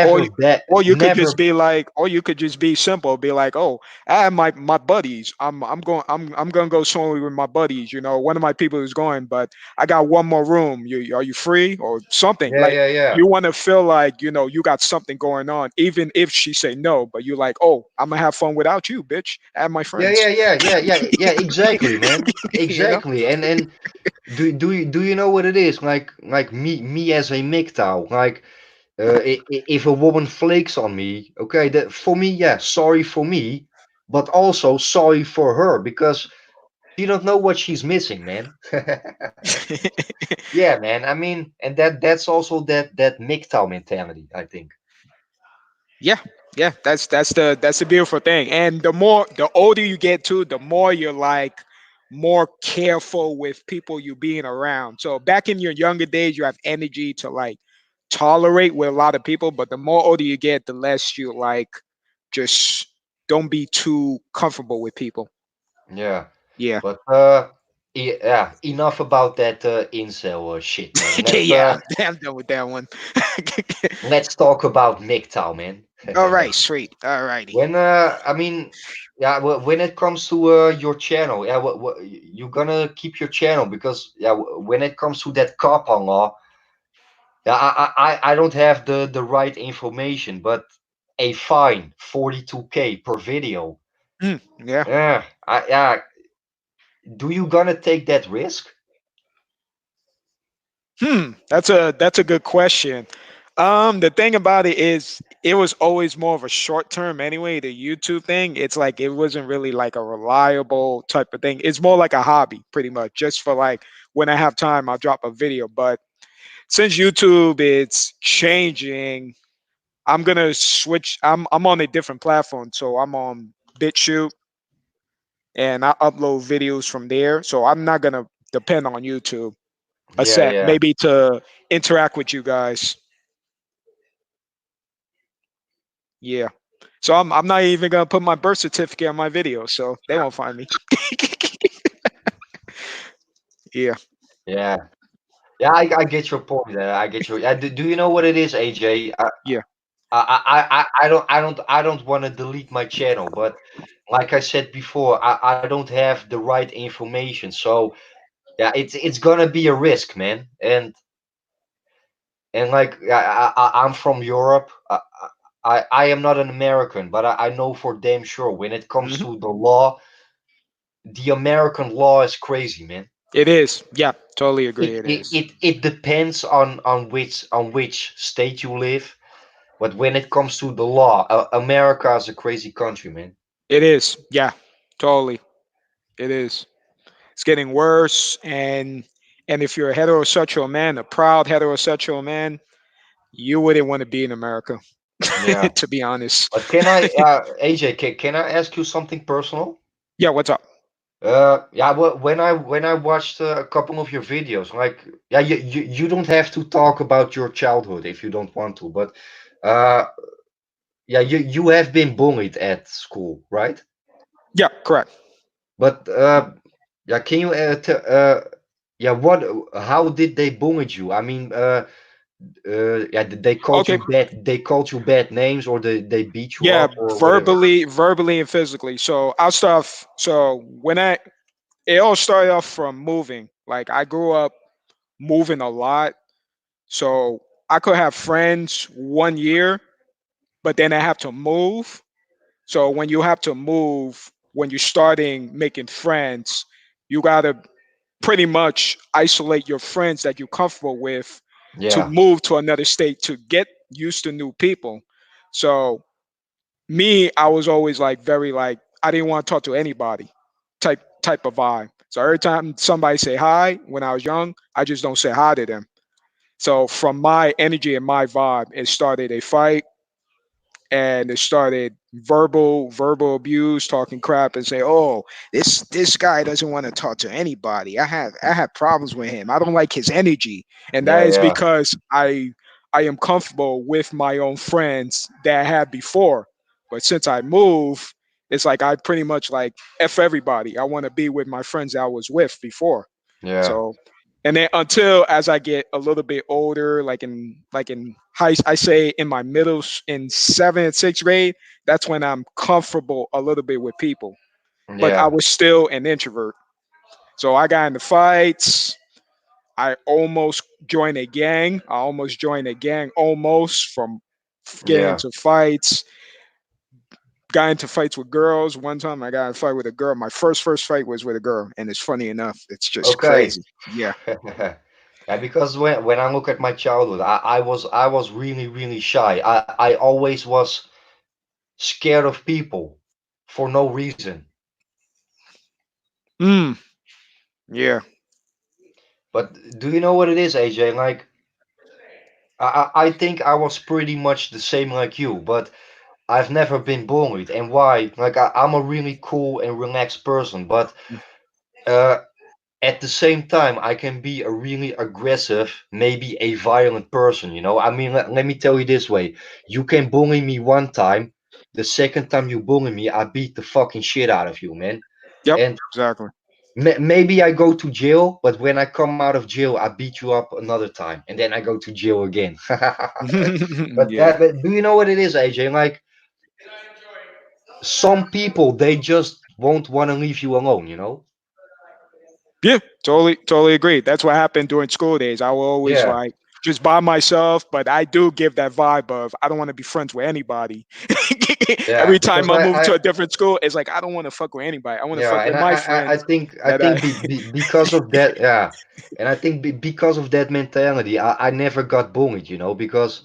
or never you, bet, or you could just never. be like, or you could just be simple, be like, oh, I have my buddies. I'm gonna go somewhere with my buddies. One of my people is going, but I got one more room. Are you free or something? Yeah, Like, yeah, yeah. you want to feel like you got something going on, even if she say no. But you like, oh, I'm gonna have fun without you, bitch. I have my Yeah, friends. yeah, yeah, yeah, yeah, yeah. Exactly, man. you know? Exactly. And do you know what it is? Like me as a MGTOW, like if a woman flakes on me, okay, that for me, yeah, sorry for me, but also sorry for her because she don't know what she's missing, man. Yeah, man. I mean, and that's also that MGTOW mentality, I think. Yeah. Yeah, that's the beautiful thing. And the older you get too, the more you're like more careful with people you being around. So back in your younger days, you have energy to like tolerate with a lot of people, but the more older you get, the less you like just don't be too comfortable with people. Yeah, Yeah. but yeah, enough about that incel shit, man. Yeah, I'm done with that one. Let's talk about MGTOW, man. All right, sweet. All righty. When I mean, yeah, when it comes to your channel, yeah, you gonna keep your channel because yeah, when it comes to that Kappa law, yeah, I don't have the right information, but a fine 42K per video. Yeah. Yeah, do you gonna take that risk? That's a good question. The thing about it is, it was always more of a short term anyway. The YouTube thing, it's like it wasn't really like a reliable type of thing. It's more like a hobby, pretty much, just for like when I have time, I'll drop a video. But since YouTube it's changing, I'm gonna switch. I'm on a different platform, so I'm on BitChute and I upload videos from there. So I'm not gonna depend on YouTube, Yeah, except yeah, maybe to interact with you guys. Yeah. So I'm not even gonna put my birth certificate on my video, so they won't find me. Yeah. yeah, yeah. I get your point. I get your. Do you know what it is, AJ? Yeah. I don't want to delete my channel, but like I said before, I don't have the right information. So yeah, it's gonna be a risk, man. And like I'm from Europe. I am not an American, but I know for damn sure when it comes Hmm. to the law, the American law is crazy, man. It is. Yeah. Totally agree. It It it, is. it, it depends on which state you live, but when it comes to the law, America is a crazy country, man. It is. Yeah. Totally. It is. It's getting worse, and if you're a heterosexual man, a proud heterosexual man, you wouldn't want to be in America, Yeah. to be honest. But AJ, can I ask you something personal? Yeah. What's up? Yeah, well, when I watched a couple of your videos, like, yeah, you don't have to talk about your childhood if you don't want to, but uh, yeah, you have been bullied at school, right? Yeah. Correct. But yeah, can you yeah, how did they bully you? I mean, yeah, did they called Okay. you bad names, or they beat you Yeah. up or whatever? Verbally, and physically. So I'll start off. So when I it all started off from moving. Like I grew up moving a lot. So I could have friends 1 year, but then I have to move. So when you have to move, when you're starting making friends, you gotta pretty much isolate your friends that you're comfortable with to Yeah, move to another state to get used to new people. So me, I was always like very like I didn't want to talk to anybody type of vibe. So every time somebody say hi when I was young, I just don't say hi to them. So from my energy and my vibe, it started a fight and it started verbal abuse, talking crap, and say, "Oh, this guy doesn't want to talk to anybody. I have problems with him. I don't like his energy." And that yeah, is yeah, because I am comfortable with my own friends that I had before, but since I move, it's like I pretty much like f everybody. I want to be with my friends that I was with before. yeah, So, and then until as I get a little bit older, like in high, I say in my in 7th and 6th grade, that's when I'm comfortable a little bit with people. But I yeah, was still an introvert, so I got into fights. I almost joined a gang. I almost joined a gang almost from getting yeah. into fights. Got into fights with girls. One time I got in a fight with a girl. My first fight was with a girl, and it's funny enough. It's just Okay. crazy. Yeah. Yeah, because when I look at my childhood, I was really shy. I always was scared of people for no reason. Mm. Yeah. But do you know what it is, AJ? Like I think I was pretty much the same like you, but I've never been bullied, and why? Like I'm a really cool and relaxed person, but uh, at the same time, I can be a really aggressive, maybe a violent person. I mean, let me tell you this way: you can bully me one time, the second time you bully me, I beat the fucking shit out of you, man. Yep, And exactly. maybe I go to jail, but when I come out of jail, I beat you up another time, and then I go to jail again. Yeah. But do you know what it is, AJ? Like some people, they just won't want to leave you alone. Yeah, totally agree. That's what happened during school days. I will always Yeah, like just by myself, but I do give that vibe of I don't want to be friends with anybody. yeah, Every because time I move to a different school, it's like I don't want to fuck with anybody. I want to yeah, fuck and with I, my I, I I friends think I that think I because of that, yeah, and I think because of that mentality, I never got bullied, because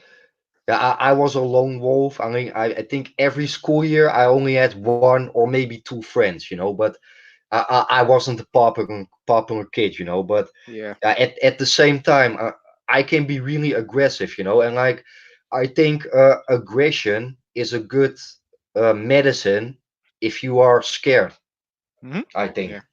yeah, I was a lone wolf. I mean, I think every school year I only had one or maybe two friends, but I wasn't a popular kid, but yeah. at the same time, I can be really aggressive, and like I think aggression is a good medicine if you are scared. Hmm. I Yeah. think.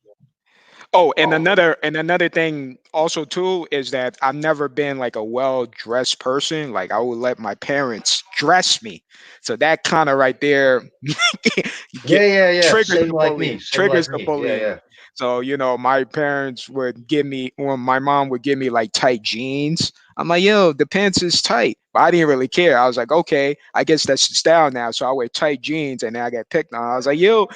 Oh, and another thing also too is that I've never been like a well dressed person. Like I would let my parents dress me. So that kind of right there get Yeah, yeah, yeah. triggers Same the like me. bullying. Same Triggers like the me. Yeah, bullying. yeah, So, my parents would give me well, my mom would give me like tight jeans. I'm like, yo, the pants is tight. But I didn't really care. I was like, okay, I guess that's the style now. So I wear tight jeans and then I got picked on. I was like, yo,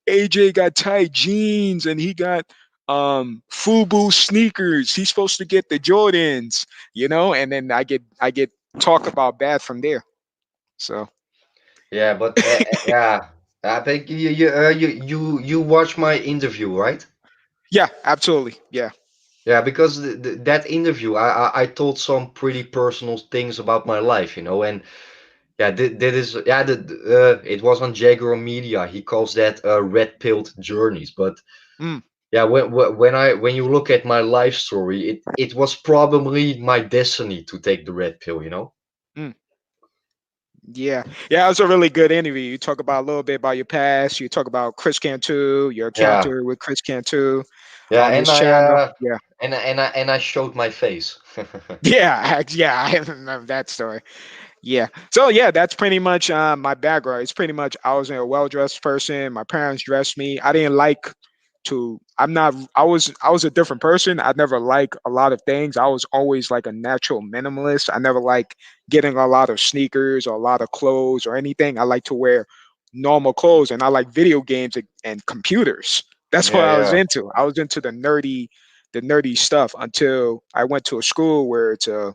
AJ got tight jeans and he got FUBU sneakers. He's supposed to get the Jordans, and then I get talk about bad from there. So yeah. But yeah, I think you watch my interview, right? yeah, absolutely. Yeah. Yeah, because that interview, I told some pretty personal things about my life, and yeah, that is yeah, it was on Jaguar Media. He calls that red pilled journeys, but Mm, yeah, when you look at my life story, it was probably my destiny to take the red pill. mm. Yeah, yeah, it was a really good interview. You talk about a little bit about your past. You talk about Chris Cantu, your Yeah, encounter with Chris Cantu yeah, on his channel. Yeah, and I showed my face. yeah, I remember that story. Yeah. So yeah, that's pretty much my background. It's pretty much I was a well dressed person. My parents dressed me. I didn't like to. I'm not. I was a different person. I never like a lot of things. I was always like a natural minimalist. I never like getting a lot of sneakers or a lot of clothes or anything. I like to wear normal clothes, and I like video games and computers. That's what Yeah, I was yeah, into. I was into the nerdy stuff until I went to a school where it's a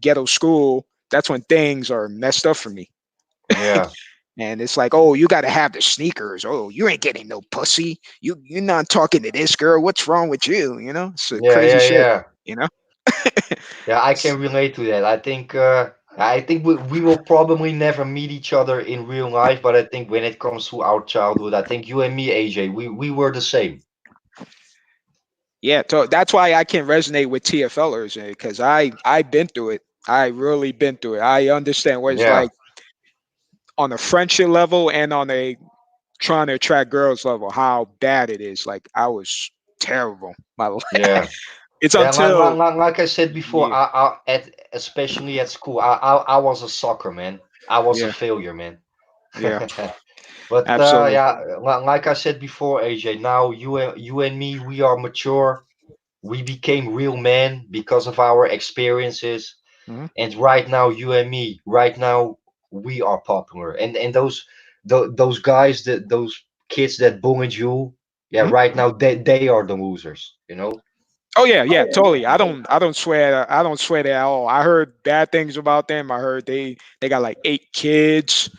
ghetto school. That's when things are messed up for me. yeah, And it's like, oh, you got to have the sneakers. Oh, you ain't getting no pussy. You're not talking to this girl. What's wrong with you? It's a yeah, crazy yeah, shit. yeah. You know? Yeah, I can relate to that. I think we will probably never meet each other in real life, but I think when it comes to our childhood, I think you and me, AJ, we were the same. Yeah. So that's why I can resonate with TFLers because I've been through it. I really been through it. I understand what it's Yeah, like on a friendship level and on a trying to attract girls level. How bad it is. Like I was terrible. My life. yeah. It's Yeah, until like I said before, yeah, especially at school, I was a sucker, man. I was a yeah, failure, man. yeah. But Absolutely. yeah, like I said before, AJ, now you and me, we are mature. We became real men because of our experiences. Mhm. And right now, you and me, right now, we are popular. And those guys, those kids that bullied you, yeah, Mhm. right now they are the losers. Oh yeah, yeah, totally. I don't sweat at all. I heard bad things about them. I heard they got like 8 kids.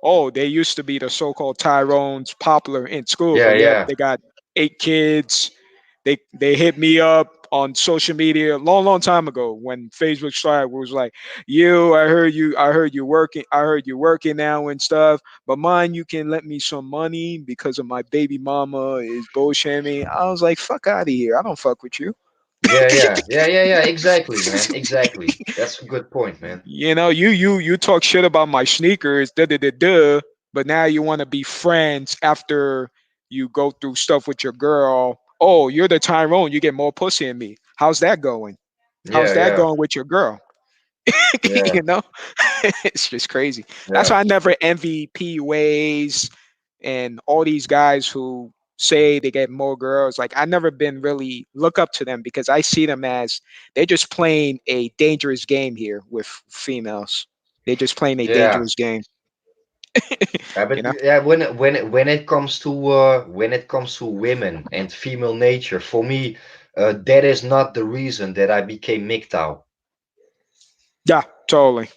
Oh, they used to be the so-called Tyrones popular in school, Yeah, but yet yeah. they got 8 kids. They hit me up on social media a long, long time ago when Facebook started. It was like, you, I heard you working now and stuff. But mind you can let me some money because of my baby mama is bullshitting me. I was like, fuck out of here. I don't fuck with you. Yeah, yeah, yeah, yeah, yeah. Exactly, man. Exactly. That's a good point, man. You know, you talk shit about my sneakers, da da da da, but now you want to be friends after you go through stuff with your girl. Oh, you're the Tyrone. You get more pussy than me. How's that going? How's Yeah, that yeah, going with your girl? yeah, You know, it's just crazy. That's yeah, why I never envy P Ways and all these guys who say they get more girls. Like I never been really look up to them because I see them as they're just playing a dangerous game here with females. They're just playing a yeah. dangerous game. But You know? yeah, when it comes to women and female nature, for me, that is not the reason that I became MGTOW. Yeah, totally.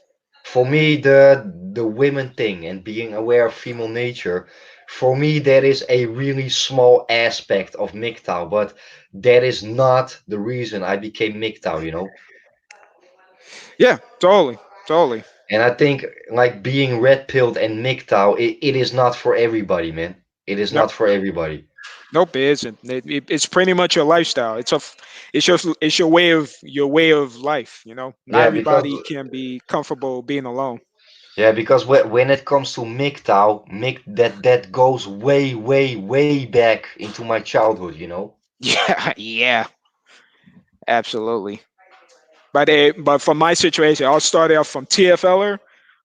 For me, the women thing and being aware of female nature, for me, that is a really small aspect of MGTOW, but that is not the reason I became MGTOW, you know? Yeah, totally, totally. And I think like being red pilled and MGTOW, it is not for everybody, man. It is Nope, not for everybody. nope. It isn't. It's pretty much your lifestyle. It's your way of life. You know, not Yeah, because everybody can be comfortable being alone. when it comes to MGTOW, that goes way, way, way back into my childhood, you know? Yeah, yeah, absolutely. But from my situation, I'll start off from TFLer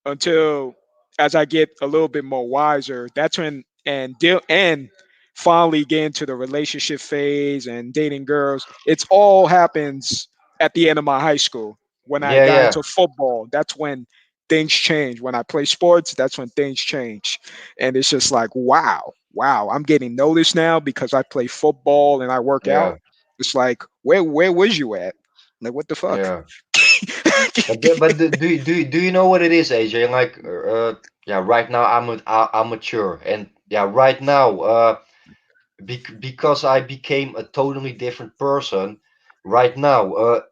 until as I get a little bit more wiser. That's when and finally get into the relationship phase and dating girls. It's all happens at the end of my high school when I Yeah, got yeah, into football. That's when things change. When I play sports, that's when things change, and it's just like wow, wow. I'm getting noticed now because I play football and I work out. yeah, It's like where was you at? Like what the fuck? yeah. Do you know what it is, AJ? Like, yeah, right now I'm mature, and yeah, right now, because I became a totally different person. Right now,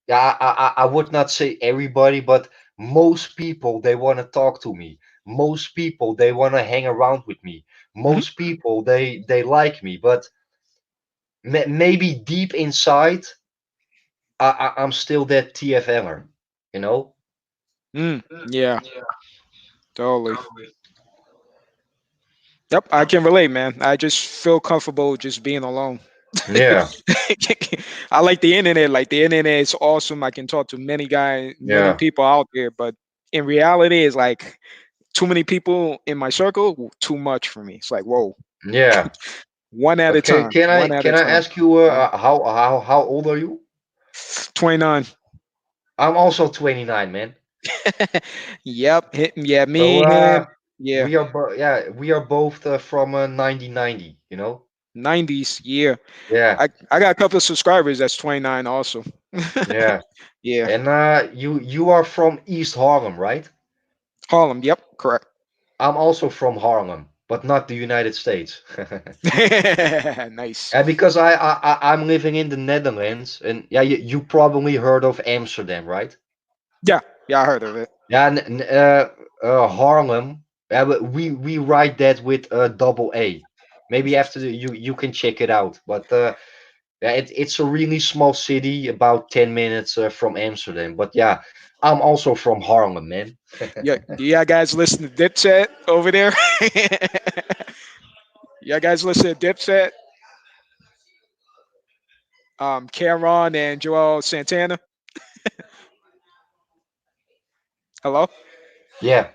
yeah, I would not say everybody, but most people they want to talk to me. Most people they want to hang around with me. Mhm. Most people they like me, but maybe deep inside, I'm still that TFLer, you know? Yeah, totally. Yep, I can relate, man. I just feel comfortable just being alone. Yeah, I like the internet. Like the internet is awesome. I can talk to many guys, many yeah, people out there. But in reality, it's like too many people in my circle. Too much for me. It's like whoa, yeah. one at a Okay, time. One at a can I time. ask you You know, how old are you? 29. I'm also 29, man. Yep. Yeah, So me, him. Yeah. we are both from 1990, you know? 90s. Yeah. Yeah, I got a couple of subscribers that's 29 also. yeah. Yeah. And you are from East Harlem, right? Harlem. Yep. Correct. I'm also from Harlem, but not the United States. Nice. Because I'm living in the Netherlands, and yeah, you probably heard of Amsterdam, right? Yeah. Yeah, I heard of it. Yeah, Harlem. Yeah, but we write that with a double A. Maybe after you can check it out. But yeah, it's a really small city, about 10 minutes from Amsterdam. But yeah, I'm also from Harlem, man. Yeah. Do y'all guys listen to Dipset over there? Y'all guys listen to Dipset? Cameron and Joel Santana. Hello? Yeah.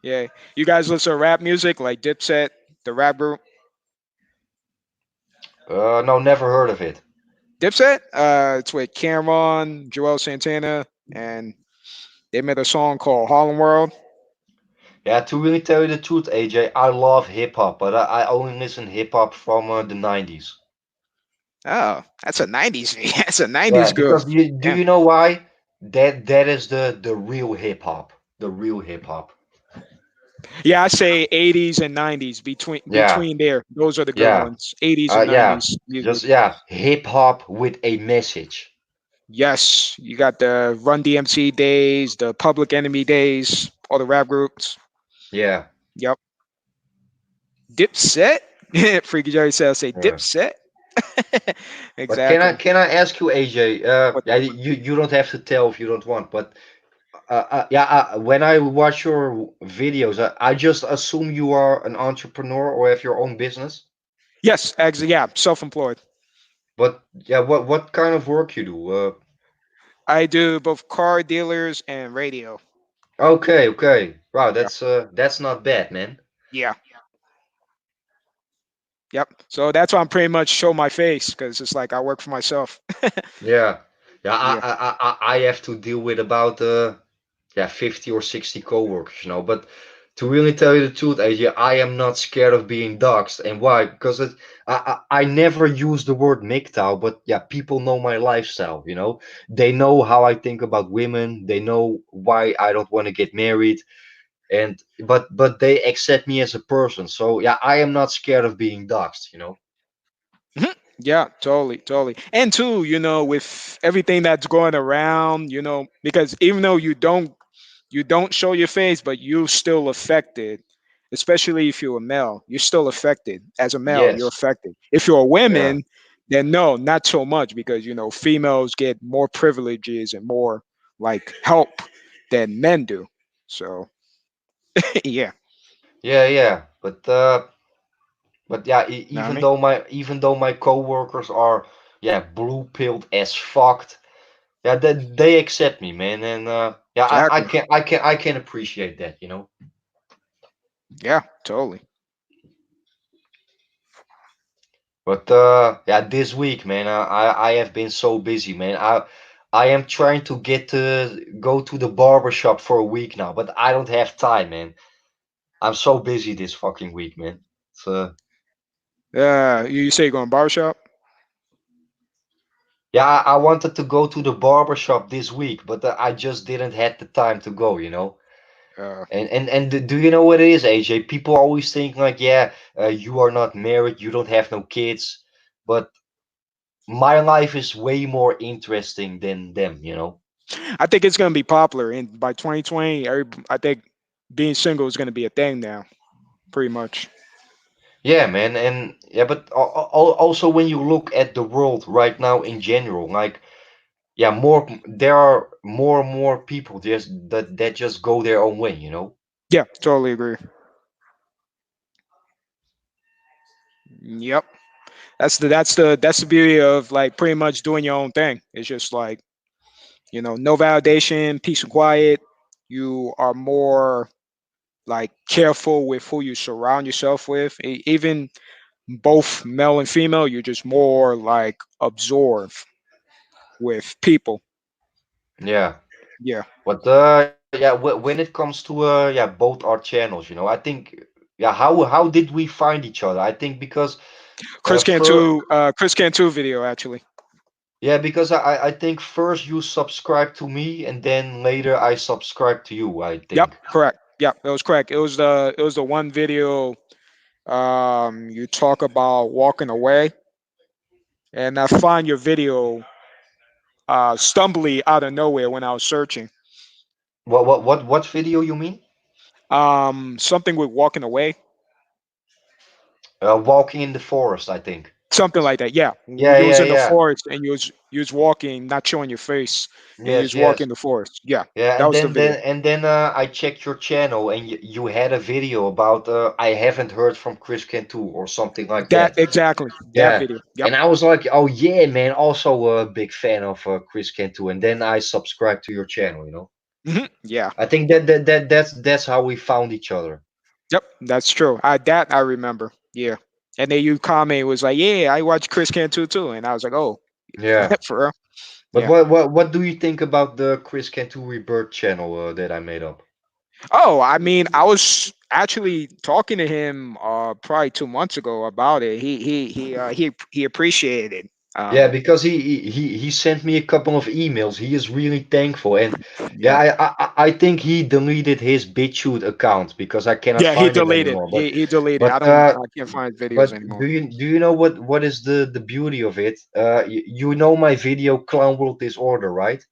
Yeah. You guys listen to rap music like Dipset, the rap group? No, never heard of it. Dipset? It's with Cameron, Joel Santana, and they made a song called Harlem World. Yeah, to really tell you the truth, AJ, I love hip hop, but I only listen hip hop from the 90s. Oh, that's a 90s. That's a Yeah, 90s group. because do Yeah. you know why? That is the real hip hop. The real hip hop. Yeah, I say 80s and 90s Yeah, between there. Those are the good yeah, ones. 80s and yeah. 90s music. Just yeah, hip hop with a message. Yes, you got the Run DMC days, the Public Enemy days, all the rap groups. Yeah, Yep. Dipset. Freaky Jerry says say yeah, Dipset. But Exactly. can I ask you, AJ? Yeah, Whatever. you don't have to tell if you don't want, but yeah, when I watch your videos, I just assume you are an entrepreneur or have your own business. Yes, yeah, self-employed. But yeah, what kind of work you do? I do both car dealers and radio. Okay, okay, wow, Yeah. that's not bad, man. Yeah. Yep. So that's why I'm pretty much show my face because it's like I work for myself. Yeah, yeah, Yeah. I have to deal with about yeah 50 or 60 coworkers, you know. But to really tell you the truth, AJ, I am not scared of being doxxed. And why? Because I never use the word MGTOW, but yeah, people know my lifestyle, you know. They know how I think about women. They know why I don't want to get married. And but they accept me as a person. So yeah, I am not scared of being doxxed, you know. Mhm. Yeah, totally, totally. And two, with everything that's going around, because even though you don't show your face, but you still affected. Especially if you're a male, you're still affected. As a male, you're Yes. affected. If you're a Yeah. woman, then no, not so much because females get more privileges and more like help than men do. So yeah, Yeah, yeah. But yeah, know what I mean? even though my coworkers are yeah blue pilled as fucked, yeah they accept me, man, and yeah Exactly. I can appreciate that, you know. Yeah, totally. But yeah, this week, man, I have been so busy, man. I am trying to get to go to the barber shop for a week now, but I don't have time, man. I'm so busy this fucking week, man. So You say you're going barbershop? yeah, I wanted to go to the barber shop this week, but I just didn't have the time to go, you know. Uh, And do you know what it is, AJ? People always think like, yeah, you are not married, you don't have no kids, but my life is way more interesting than them, you know? I think it's going to be popular, and by 2020, I think being single is going to be a thing now, pretty much. Yeah, man, and yeah, but also when you look at the world right now in general, like, yeah, there are more and more people that just go their own way, you know? Yeah, totally agree. Yep. That's the beauty of like pretty much doing your own thing. It's just like, no validation, peace and quiet. You are more like careful with who you surround yourself with. Even both male and female, you're just more like absorbed with people. Yeah. Yeah. But yeah, when it comes to yeah, both our channels, you know, I think yeah, how did we find each other? I think because for Chris Cantu video actually. yeah, because I think first you subscribed to me and then later I subscribed to you, I Yep, think. correct. Yep, it was correct. It was the one video you talk about walking away, and I find your video stumbly out of nowhere when I was searching. What video you mean? Something with walking away, Walking in the forest, I think. something like that. Yeah, Yeah, you was yeah, in the yeah. forest and you was walking, not showing your face, and you Yes, was walking yes. in the forest. Yeah, Yeah, that was the video. and then I checked your channel and you had a video about I haven't heard from Chris Cantu or something like That that. exactly that Yeah. video. Yep. And I was like, oh yeah, man, also a big fan of Chris Cantu. And then I subscribed to your channel, you know. Yeah. I think that's how we found each other. Yep. That's true. I remember. Yeah. And then you comment was like, "Yeah, I watched Chris Cantu too," and I was like, "Oh, Yeah. for real?" But Yeah. what do you think about the Chris Cantu Rebirth channel that I made up? Oh, I mean, I was actually talking to him probably 2 months ago about it. He appreciated it. Yeah, because he sent me a couple of emails. He is really thankful, and yeah, Yeah. I think he deleted his BitChute account because I cannot Yeah, he find him deleted. anymore. He deleted. But I can't find but videos anymore. do you know what is the beauty of it? You know my video Clown World Disorder, right?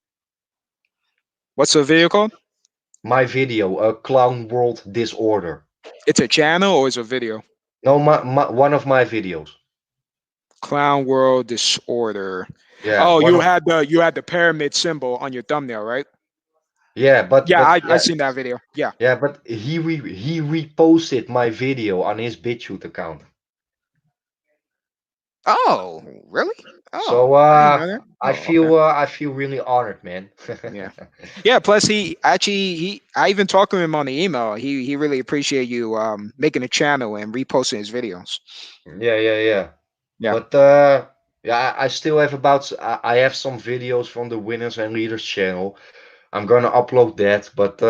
What's the video called? My video, Clown World Disorder. It's a channel or it's a video? No, one of my videos. Clown World Disorder. Yeah, Oh, one of you had the pyramid symbol on your thumbnail, right? yeah, Yeah, I yeah, seen that video. Yeah. yeah, but he reposted my video on his BitChute account. Oh, really? Oh, So I didn't know that. Oh, okay. I feel really honored, man. Yeah. Yeah. Plus, he actually I even talked to him on the email. He really appreciate you making a channel and reposting his videos. Yeah, yeah, yeah. Yeah. But yeah, I still have I have some videos from the Winners and Leaders channel. I'm gonna upload that, but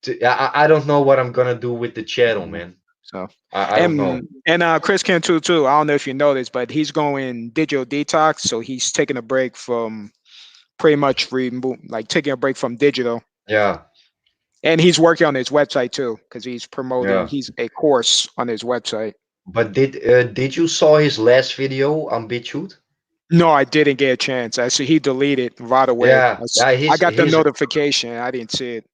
yeah, I don't know what I'm gonna do with the channel, Yeah. man. So, I don't know. and Chris can too. I don't know if you know this, but he's going digital detox, so he's taking a break from pretty much like taking a break from digital, Yeah, and he's working on his website too because he's promoting. yeah. He's a course on his website. But did you saw his last video on BitChute? No, I didn't get a chance. I see he deleted right away. Yeah, yeah. I got the notification. I didn't see it.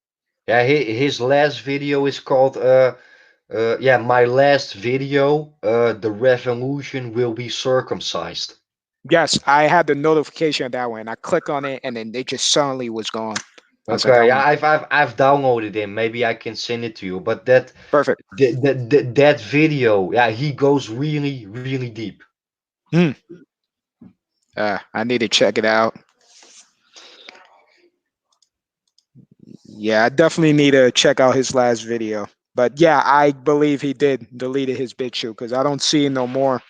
His last video is called yeah, my last video. The revolution will be circumcised. Yes, I had the notification of that one. I click on it, and then it just suddenly was gone. I was like, Okay, oh yeah, my, I've downloaded it. Maybe I can send it to you. But perfect. that video, yeah, he goes really really deep. Hmm. I need to check it out. Yeah, I definitely need to check out his last video. But yeah, I believe he did deleted his BitChute because I don't see it no more.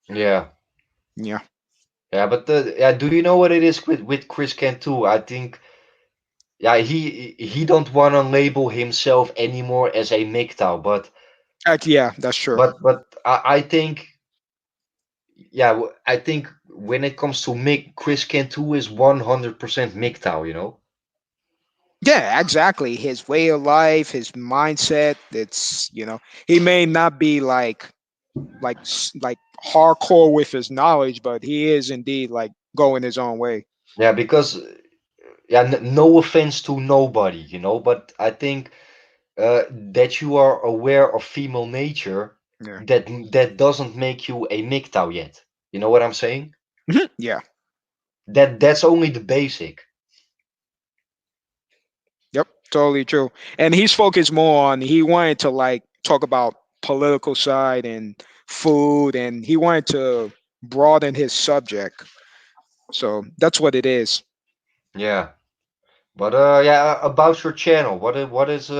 Yeah, Yeah. yeah. But yeah, do you know what it is with Chris Cantu? I think yeah, he don't want to label himself anymore as a MGTOW, Yeah, that's true. but I think yeah, I think when it comes to Mick, Chris Cantu is 100% MGTOW, you know? Yeah, exactly. His way of life, his mindset. It's he may not be like hardcore with his knowledge, but he is indeed like going his own way. Yeah, because yeah, no offense to nobody, you know, but I think that you are aware of female nature, Yeah. that doesn't make you a MGTOW yet. You know what I'm saying? Yeah. That's only the basic. Yep. Totally true. And he's focused more on he wanted to like talk about political side and food, and he wanted to broaden his subject. So that's what it is. Yeah. But yeah, about your channel, what is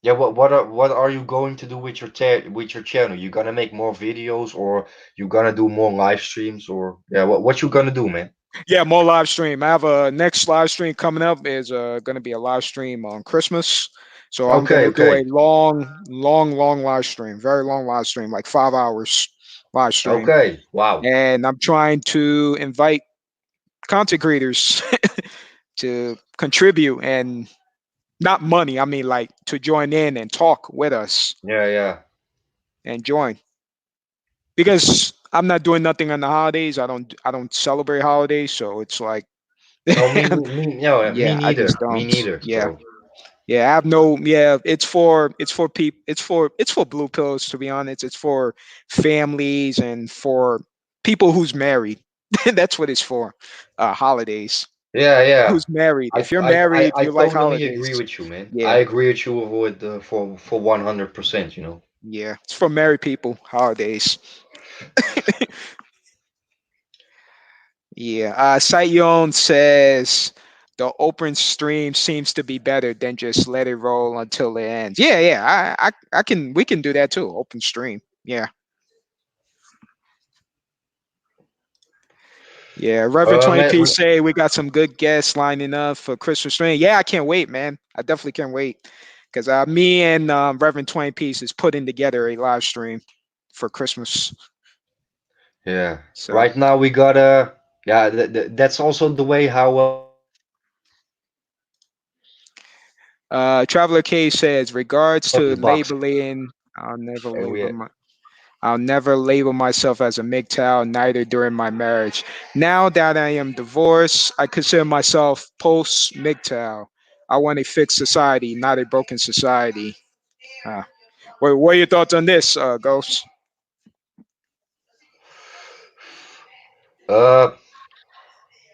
yeah, what are you going to do with your with your channel? You gonna make more videos, or you gonna do more live streams, or yeah, what you gonna do, man? Yeah, more live stream. I have a next live stream coming up is going to be a live stream on Christmas. So I'm going Okay, to do a okay, long live stream, very long live stream, like 5 hours live stream. okay. Wow. And I'm trying to invite content creators to contribute and not money. I mean, like to join in and talk with us Yeah, yeah. and join because I'm not doing nothing on the holidays. I don't celebrate holidays. So it's like, No, no, me yeah, I just neither. Me don't. neither. Yeah. So Yeah, I have no. Yeah, it's for people. It's for blue pills. To be honest, it's for families and for people who's married. That's what it's for. Holidays. yeah, yeah. Who's married? If you're married, I you like totally holidays. agree with you, man. I Yeah, agree with you with for 100%. You know. yeah. It's for married people. Holidays. Yeah. Siteyon says the open stream seems to be better than just let it roll until it ends. Yeah, yeah. I can. We can do that too. Open stream. Yeah. Yeah, Reverend 20P Man, say we got some good guests lining up for Christmas stream. Yeah, I can't wait, man. I definitely can't wait because me and Reverend 20 is putting together a live stream for Christmas. yeah. So, Right now we got yeah. That's also the way how Traveler K says regards out to the box. labeling. I'll never And we label my. I'll never label myself as a MGTOW, neither during my marriage. Now that I am divorced, I consider myself post MGTOW. I want a fixed society, not a broken society. Uh, what are your thoughts on this, Ghost? Uh,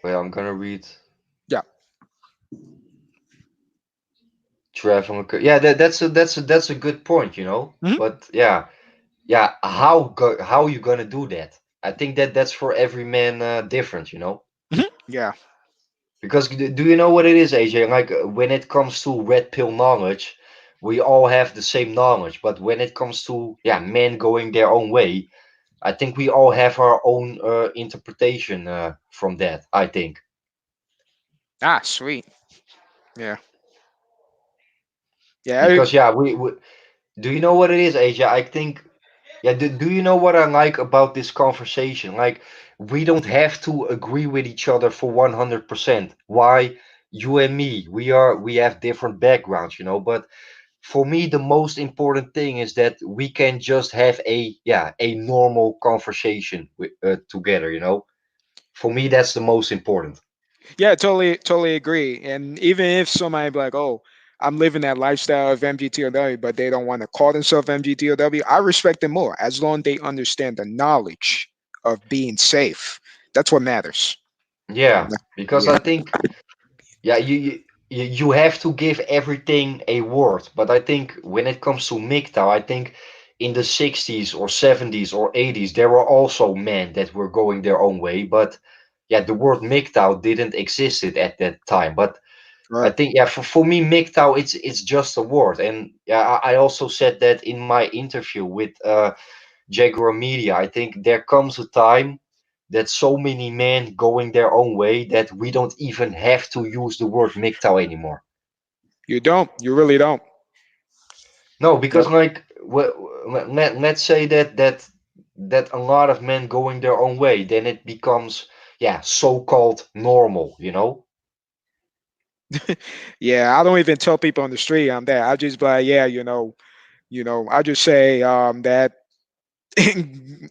well, I'm gonna read Yeah. travel. Yeah, that's a good point, you know. Hmm. But yeah, yeah, how you gonna do that? I think that's for every man different, you know. Hmm. Yeah. Because do you know what it is, AJ? Like when it comes to red pill knowledge, we all have the same knowledge. But when it comes to yeah, men going their own way, I think we all have our own interpretation from that. I think Ah, sweet. Yeah. Yeah. because yeah, we do you know what it is, AJ? I think yeah. Do you know what I like about this conversation? Like we don't have to agree with each other for 100%. Why? You and me, we have different backgrounds, you know, but for me the most important thing is that we can just have a yeah a normal conversation together, you know. For me that's the most important. Yeah, totally agree. And even if somebody be like, "Oh, I'm living that lifestyle of MGTOW," but they don't want to call themselves MGTOW, I respect them more as long as they understand the knowledge of being safe. That's what matters. Yeah, because I Yeah, think yeah you have to give everything a word, but I think when it comes to MGTOW, I think in the 60s or 70s or 80s there were also men that were going their own way, but yeah the word MGTOW didn't exist at that time. But I right. think yeah, for me, MGTOW it's just a word, and yeah, I also said that in my interview with Jaguar Media. I think there comes a time that so many men going their own way that we don't even have to use the word MGTOW anymore. You don't. You really don't. No, Yep. because like let's say that a lot of men going their own way, then it becomes yeah so-called normal, you know. Yeah, I don't even tell people on the street I'm that. I just be like, yeah, I just say that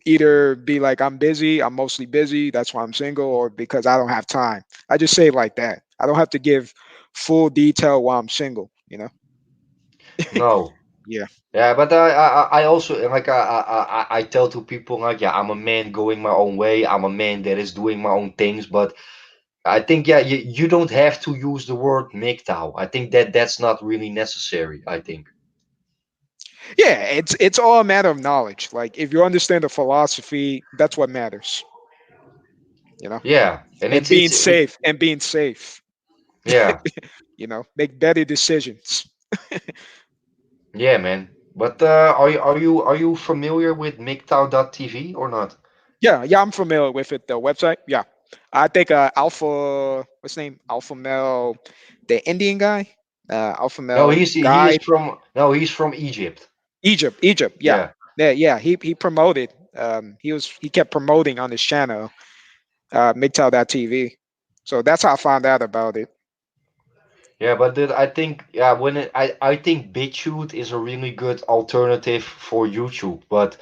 either be like I'm busy, I'm mostly busy, that's why I'm single, or because I don't have time. I just say it like that. I don't have to give full detail why I'm single, you know? No. Yeah. Yeah, but I also like I tell to people like yeah I'm a man going my own way. I'm a man that is doing my own things. But I think yeah you don't have to use the word MGTOW. I think that's not really necessary. I think Yeah, it's all a matter of knowledge. Like if you understand the philosophy, that's what matters, you know? yeah, and And being safe and being safe, yeah make better decisions. yeah man. But are you familiar with MGTOW.tv or not? Yeah, I'm familiar with it. The website, yeah. I think Alpha, what's his name? Alpha Male, the Indian guy, Alpha No, Male he is guide, from no he's from Egypt. Egypt. Yeah, Yeah. yeah. He promoted. He kept promoting on his channel, MGTOW.tv. So that's how I found out about it. Yeah, but I think yeah I think BitChute is a really good alternative for YouTube, but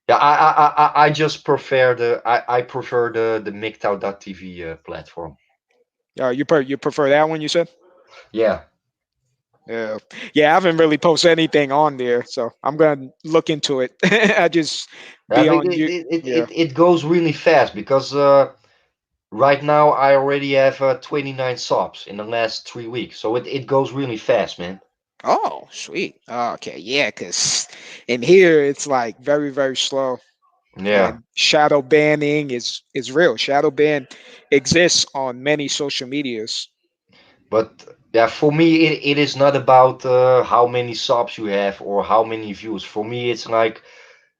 yeah I just prefer I prefer the MGTOW.tv platform. You prefer that one? You said? Yeah, Yeah, yeah. I haven't really posted anything on there, so I'm gonna look into it. I just yeah, be but on you. Yeah. it goes really fast because right now I already have 29 subs in the last 3 weeks, so it goes really fast, man. Oh, sweet. Oh, okay, yeah, because in here it's like very, very slow, Yeah, and shadow banning is real. Shadow ban exists on many social medias. but yeah, for me it is not about how many subs you have or how many views. For me, it's like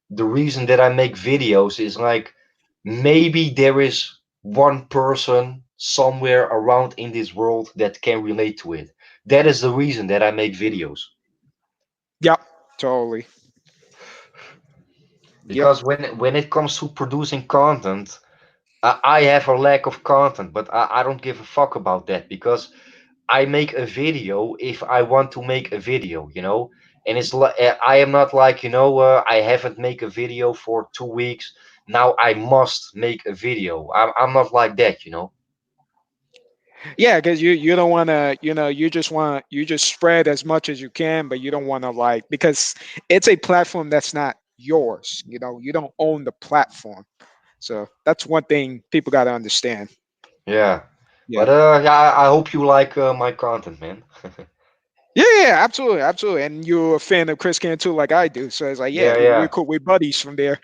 the reason that I make videos is like maybe there is one person somewhere around in this world that can relate to it. That is the reason that I make videos. Yep, totally. Yep. Because when it comes to producing content, I have a lack of content, but I don't give a fuck about that because I make a video if I want to make a video, you know. And it's like I am not like you know I haven't make a video for 2 weeks. Now I must make a video. I'm not like that, you know. Yeah, because you don't want to, you just spread as much as you can, but you don't want to like because it's a platform that's not yours. You don't own the platform. So that's one thing people got to understand. Yeah. Yeah. But yeah, I hope you like my content, man. Yeah, yeah, absolutely, absolutely. And you're a fan of Chris Can too, like I do. So it's like, yeah, Yeah, we're yeah. cool, we're buddies from there.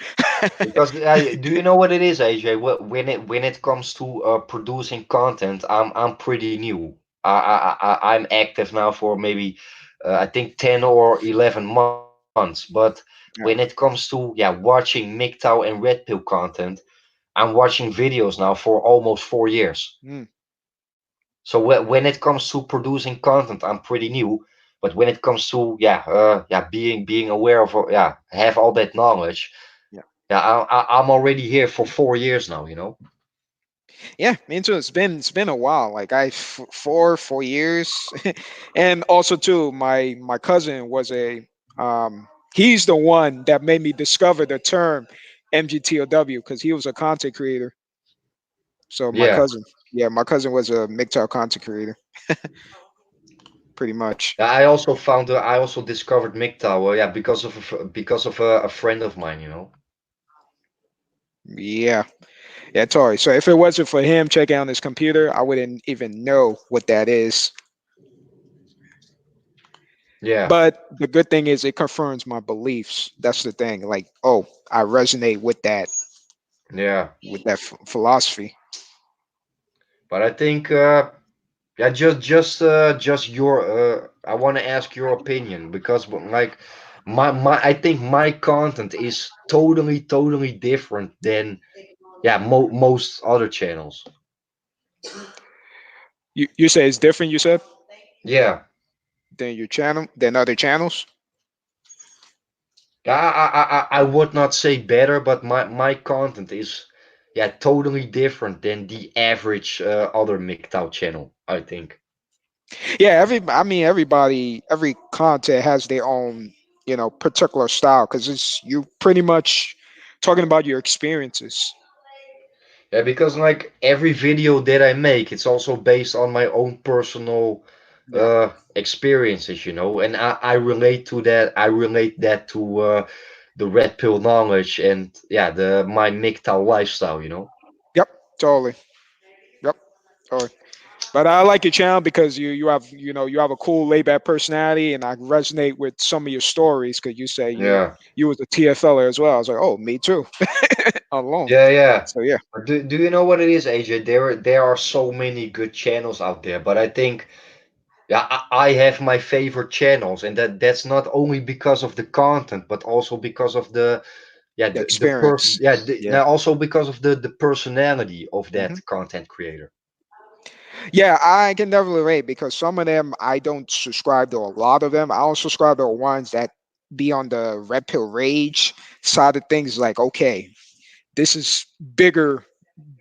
Because do you know what it is, AJ? When it comes to producing content, I'm pretty new. I'm active now for maybe I think 10 or 11 months. But when it Yeah. comes to watching MGTOW and Red Pill content, I'm watching videos now for almost 4 years. Mm, So when it comes to producing content, I'm pretty new. But when it comes to being aware of have all that knowledge, yeah. yeah, I'm already here for 4 years now, you know? Yeah, me too. It's been a while. Like 4 years, and also too, my cousin was a he's the one that made me discover the term MGTOW because he was a content creator. So my Yeah. cousin, yeah, my cousin was a MGTOW content creator, pretty much. I also discovered MGTOW, yeah, because of a friend of mine, you know? Yeah, yeah, totally. So if it wasn't for him checking on his computer, I wouldn't even know what that is. Yeah, But the good thing is it confirms my beliefs. That's the thing. Like, oh, I resonate yeah. with that philosophy. But I think, just your, I want to ask your opinion because, like, I think my content is totally different than, most other channels. You say it's different. You said Yeah. than your channel than other channels. I would not say better, but my content is totally different than the average other MGTOW channel, I think. Yeah, I mean every content has their own particular style because it's you pretty much talking about your experiences. Yeah, because like every video that I make, it's also based on my own personal Yeah. experiences, you know, and I relate to that. I relate that to the red pill knowledge and the my MGTOW lifestyle, you know. Yep. Totally. Yep. Totally. But I like your channel because you have you have a cool laid back personality, and I resonate with some of your stories because you say Yeah. you was a TFLer as well. I was like, oh, me too, alone. Yeah, yeah. So yeah, But do you know what it is, AJ? There are so many good channels out there, but I think I have my favorite channels, and that's not only because of the content, but also because of the the experience. Yeah. now also because of the personality of that Hmm. content creator. Yeah, I can definitely relate because some of them I don't subscribe to a lot of them. I don't subscribe to the ones that be on the red pill rage side of things. Like, okay, this is bigger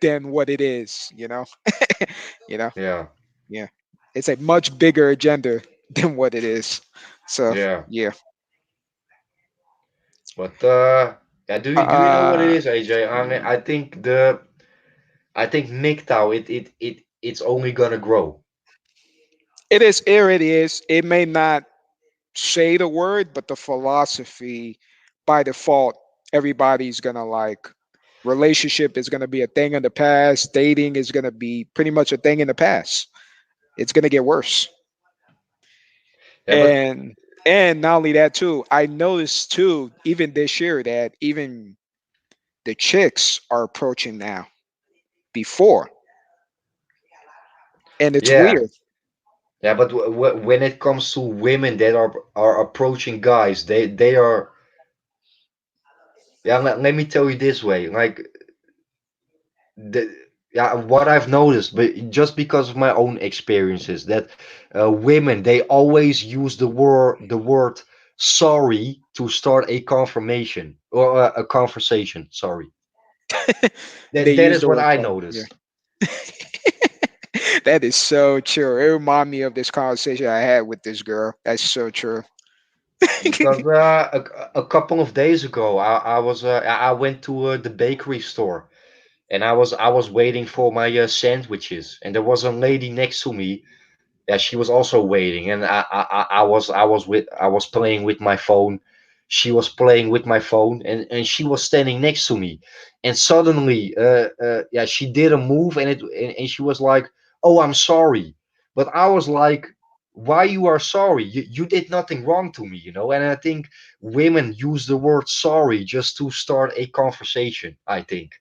than what it is. You know. Yeah, Yeah, it's a much bigger agenda than what it is. So yeah. yeah. But do you know what it Uh, is, AJ? mean, I think MGTOW it's only gonna grow. it is. It is. It may not say the word, but the philosophy, by default, everybody's gonna like. Relationship is gonna be a thing in the past. Dating is gonna be pretty much a thing in the past. It's gonna get worse. Yeah, but And not only that too, I noticed too, even this year that even the chicks are approaching now before, and it's yeah, weird. but when it comes to women that are approaching guys, they are let me tell you this way, like the, what I've noticed, but just because of my own experiences, that women they always use the word sorry to start a confirmation or a conversation. Sorry, They that use is the what word I sorry. Yeah. noticed. That is so true. It reminded me of this conversation I had with this girl. That's so true. Because a couple of days ago, I went to the bakery store and I was waiting for my sandwiches, and there was a lady next to me. Yeah, she was also waiting, and I was playing with my phone. she was playing with my phone, and she was standing next to me, and suddenly yeah, she did a move, and she was like, oh, I'm sorry. But I was like, why you are sorry? You did nothing wrong to me, and I think women use the word sorry just to start a conversation, I think.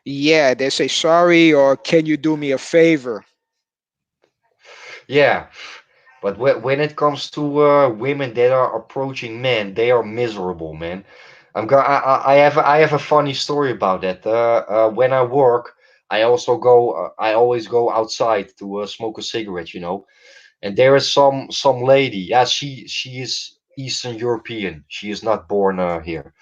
Yeah, they say sorry or can you do me a favor? Yeah, but when it comes to women that are approaching men, they are miserable, man. I have a funny story about that. When I work, I also go. I always go outside to smoke a cigarette, And there is some lady. Yeah, she is Eastern European. She is not born here,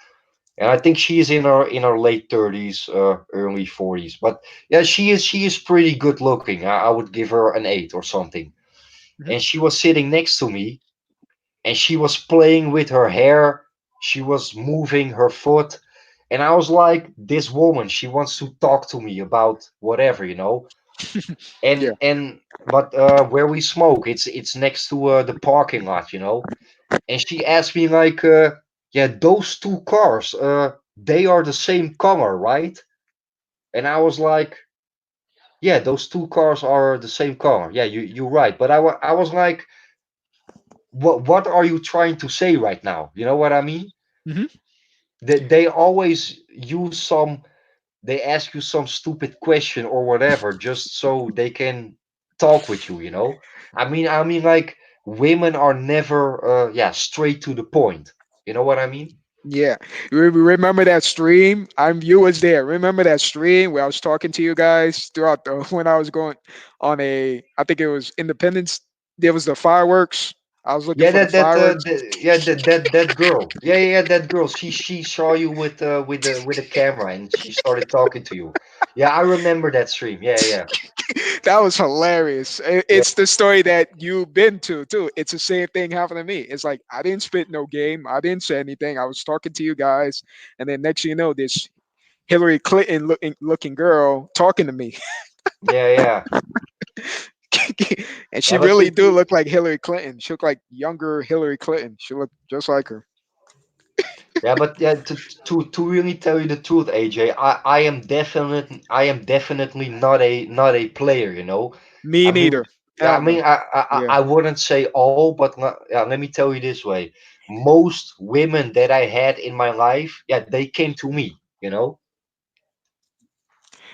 and I think she is in her late 30s, early 40s. But yeah, she is pretty good looking. I would give her an 8 or something, Mhm. and she was sitting next to me, and she was playing with her hair, she was moving her foot, and I was like, this woman, she wants to talk to me about whatever. Yeah. And but where we smoke, it's next to the parking lot. And she asked me like, yeah, those two cars, they are the same color, right? And I was like, yeah, those two cars are the same color. Yeah, you're right. But I was like, what are you trying to say right now? You know what I mean? Hmm. They always use they ask you some stupid question or whatever just so they can talk with you. I mean like, women are never yeah, straight to the point. You know what I mean? Yeah. Remember that stream? You was there. Remember that stream where I was talking to you guys throughout the when I was going on I think it was Independence. There was the fireworks. I was looking Yeah, for the fireworks. yeah, that girl. Yeah, that girl. She saw you with the camera, and she started talking to you. Yeah, I remember that stream. Yeah, yeah. That was hilarious. Yeah, It's the story that you've been to too. It's the same thing happened to me. It's like I didn't spit no game. I didn't say anything. I was talking to you guys, and then next thing you know, this Hillary Clinton looking girl talking to me, yeah, yeah. and she Yeah, but really do look like Hillary Clinton. She looked like younger Hillary Clinton. She looked just like her. yeah, to really tell you the truth, AJ, I am definitely not a player. Me I mean, neither. yeah, I Hell no. mean, Yeah. I wouldn't say all, but yeah, let me tell you this way: most women that I had in my life, yeah, they came to me.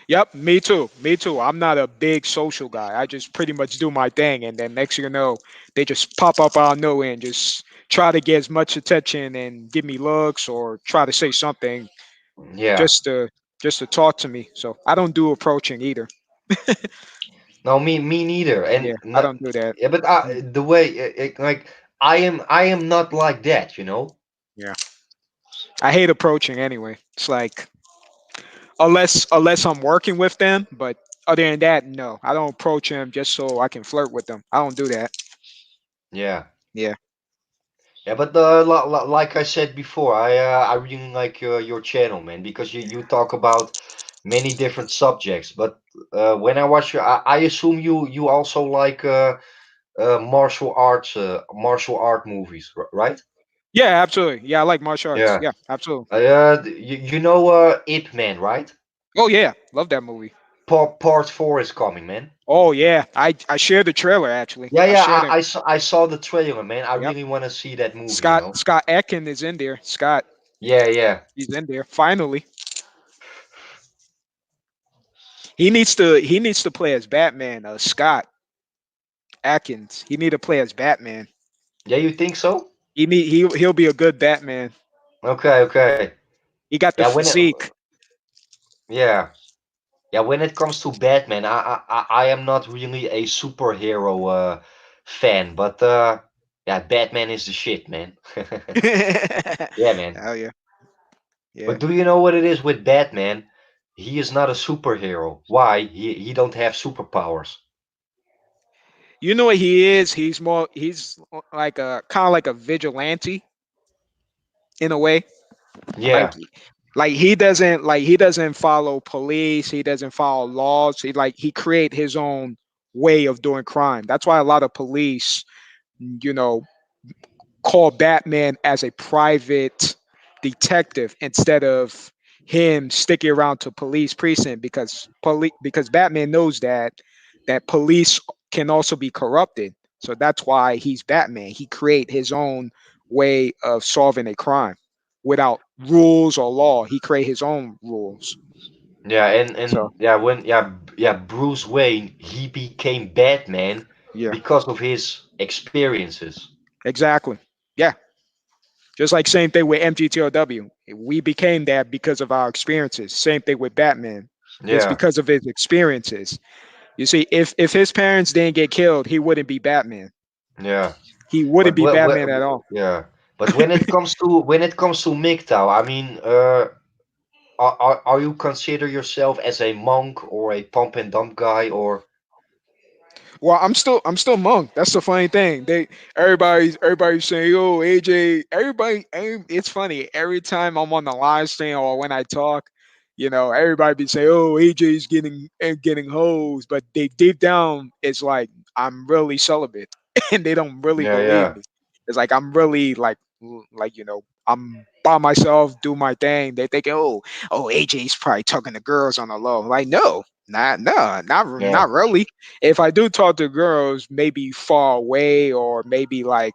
Yep. Me too. Me too. I'm not a big social guy. I just pretty much do my thing, and then next thing you know, they just pop up out of nowhere and just try to get as much attention and give me looks or try to say something Yeah. just to just to talk to me. So I don't do approaching either. No, me neither. Yeah, And I not, don't do that. yeah, but Mm, the way like, I am not like that. yeah, I hate approaching anyway. It's like unless I'm working with them, but other than that, no, I don't approach them just so I can flirt with them. I don't do that. Yeah. Yeah. Yeah, but like I said before, I really like your channel, man, because you talk about many different subjects. But when I watch you, I assume you also like martial art movies, right? Yeah, absolutely. Yeah, I like martial arts. Yeah. Yeah, absolutely. You know Ip Man, right? Oh yeah, love that movie. Part 4 is coming, man. Oh yeah, I shared the trailer actually. Yeah, I yeah, shared it. I saw the trailer, man. I Yep. really want to see that movie, Scott Ekin is in there. Scott, Yeah, yeah. he's in there. Finally, he needs to play as Batman. Scott Atkins. He need to play as Batman. Yeah, you think so? He'll be a good Batman. Okay, okay. He got the Yeah, physique. yeah. Yeah, when it comes to Batman, I am not really a superhero fan, but yeah, Batman is the shit, man. Yeah, man. Hell yeah, yeah. But do you know what it is with Batman? He is not a superhero. Why? He don't have superpowers. You know what he is? He's like a kind of like a vigilante in a way. Like Yeah, he doesn't follow police. He doesn't follow laws. He create his own way of doing crime. That's why a lot of police, you know, call Batman as a private detective instead of him sticking around to police precinct because Batman knows that police can also be corrupted. So that's why he's Batman. He create his own way of solving a crime without rules or law. He create his own rules. Yeah, and So yeah, when yeah, Bruce Wayne, he became Batman yeah, because of his experiences. exactly. Yeah, just like same thing with MGTOW. We became that because of our experiences. Same thing with Batman. It's Yeah, because of his experiences. You see, if his parents didn't get killed, he wouldn't be Batman. yeah. He wouldn't But be Batman at all. yeah, but when it comes to MGTOW, I mean, are you consider yourself as a monk or a pump and dump guy or Well, I'm still monk. That's the funny thing. Everybody's saying, "Oh, AJ." It's funny. Every time I'm on the live stream or when I talk, everybody be saying, "Oh, AJ's getting hoes," but they deep down, it's like I'm really celibate, and they don't really yeah, believe yeah, me. It's like I'm really like I'm by myself, do my thing. They think, "Oh, AJ's probably talking to girls on the low." Like, no, yeah, not really. If I do talk to girls, maybe far away, or maybe like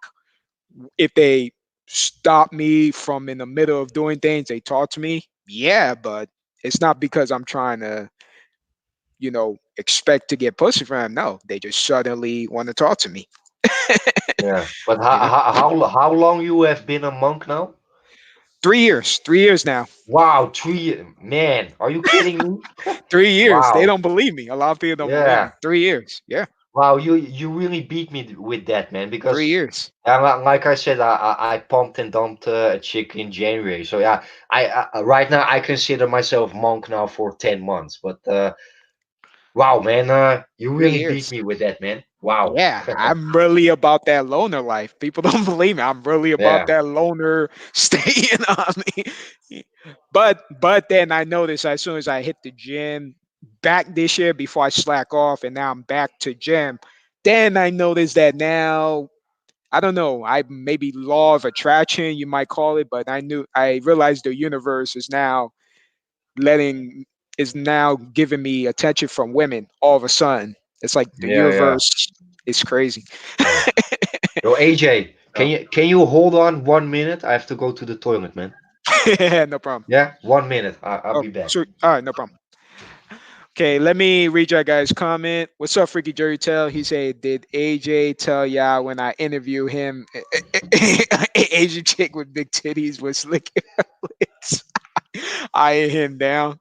if they stop me from in the middle of doing things, they talk to me. Yeah, but it's not because I'm trying to, expect to get pussy from them. No, they just suddenly want to talk to me. yeah. But you know, how long you have been a monk now? 3 years, 3 years now. Wow, 3 man, are you kidding me? 3 years. They Wow, don't believe me. A lot of people don't believe yeah. me. 3 years. Yeah, Wow, you really beat me with that, man. three Because years. like I said, I pumped and dumped a chick in January. So yeah, I right now I consider myself monk now for 10 months. But wow, man, you Three really beat years. me with that, man. Wow. Yeah, I'm really about that loner life. People don't believe me. I'm really about Yeah, that loner staying on me. But then I noticed as soon as I hit the gym back this year before I slack off and now I'm back to gym, then I noticed that now I don't know, I maybe law of attraction you might call it, but I realized the universe letting is now giving me attention from women all of a sudden. It's like the yeah, yeah, universe is crazy. yeah. Yo, AJ, So, can you hold on 1 minute? I have to go to the toilet, man. no problem. Yeah, 1 minute. I'll Oh, be back. sure. All right, no problem. Okay, let me read your guys' comment. What's up, Freaky Jerry Tell? He said, "Did AJ tell y'all when I interview him, Asian chick with big titties was licking her lips, eyeing him down?"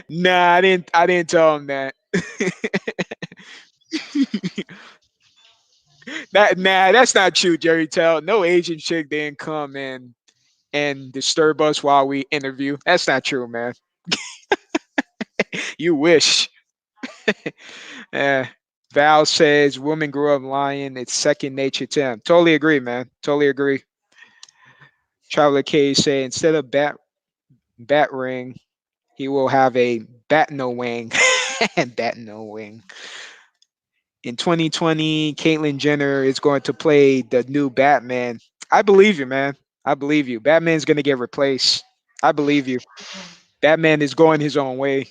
Nah, I didn't tell him that. That's not true, Jerry Tell. No Asian chick didn't come and disturb us while we interview. That's not true, man. You wish. uh, Val says women grew up lying. It's second nature to them. Totally agree, man. Totally agree. Traveler K say instead of bat ring, he will have a bat no wing. Bat no wing. In 2020, Caitlyn Jenner is going to play the new Batman. I believe you, man. I believe you. Batman's going to get replaced. I believe you. Batman is going his own way.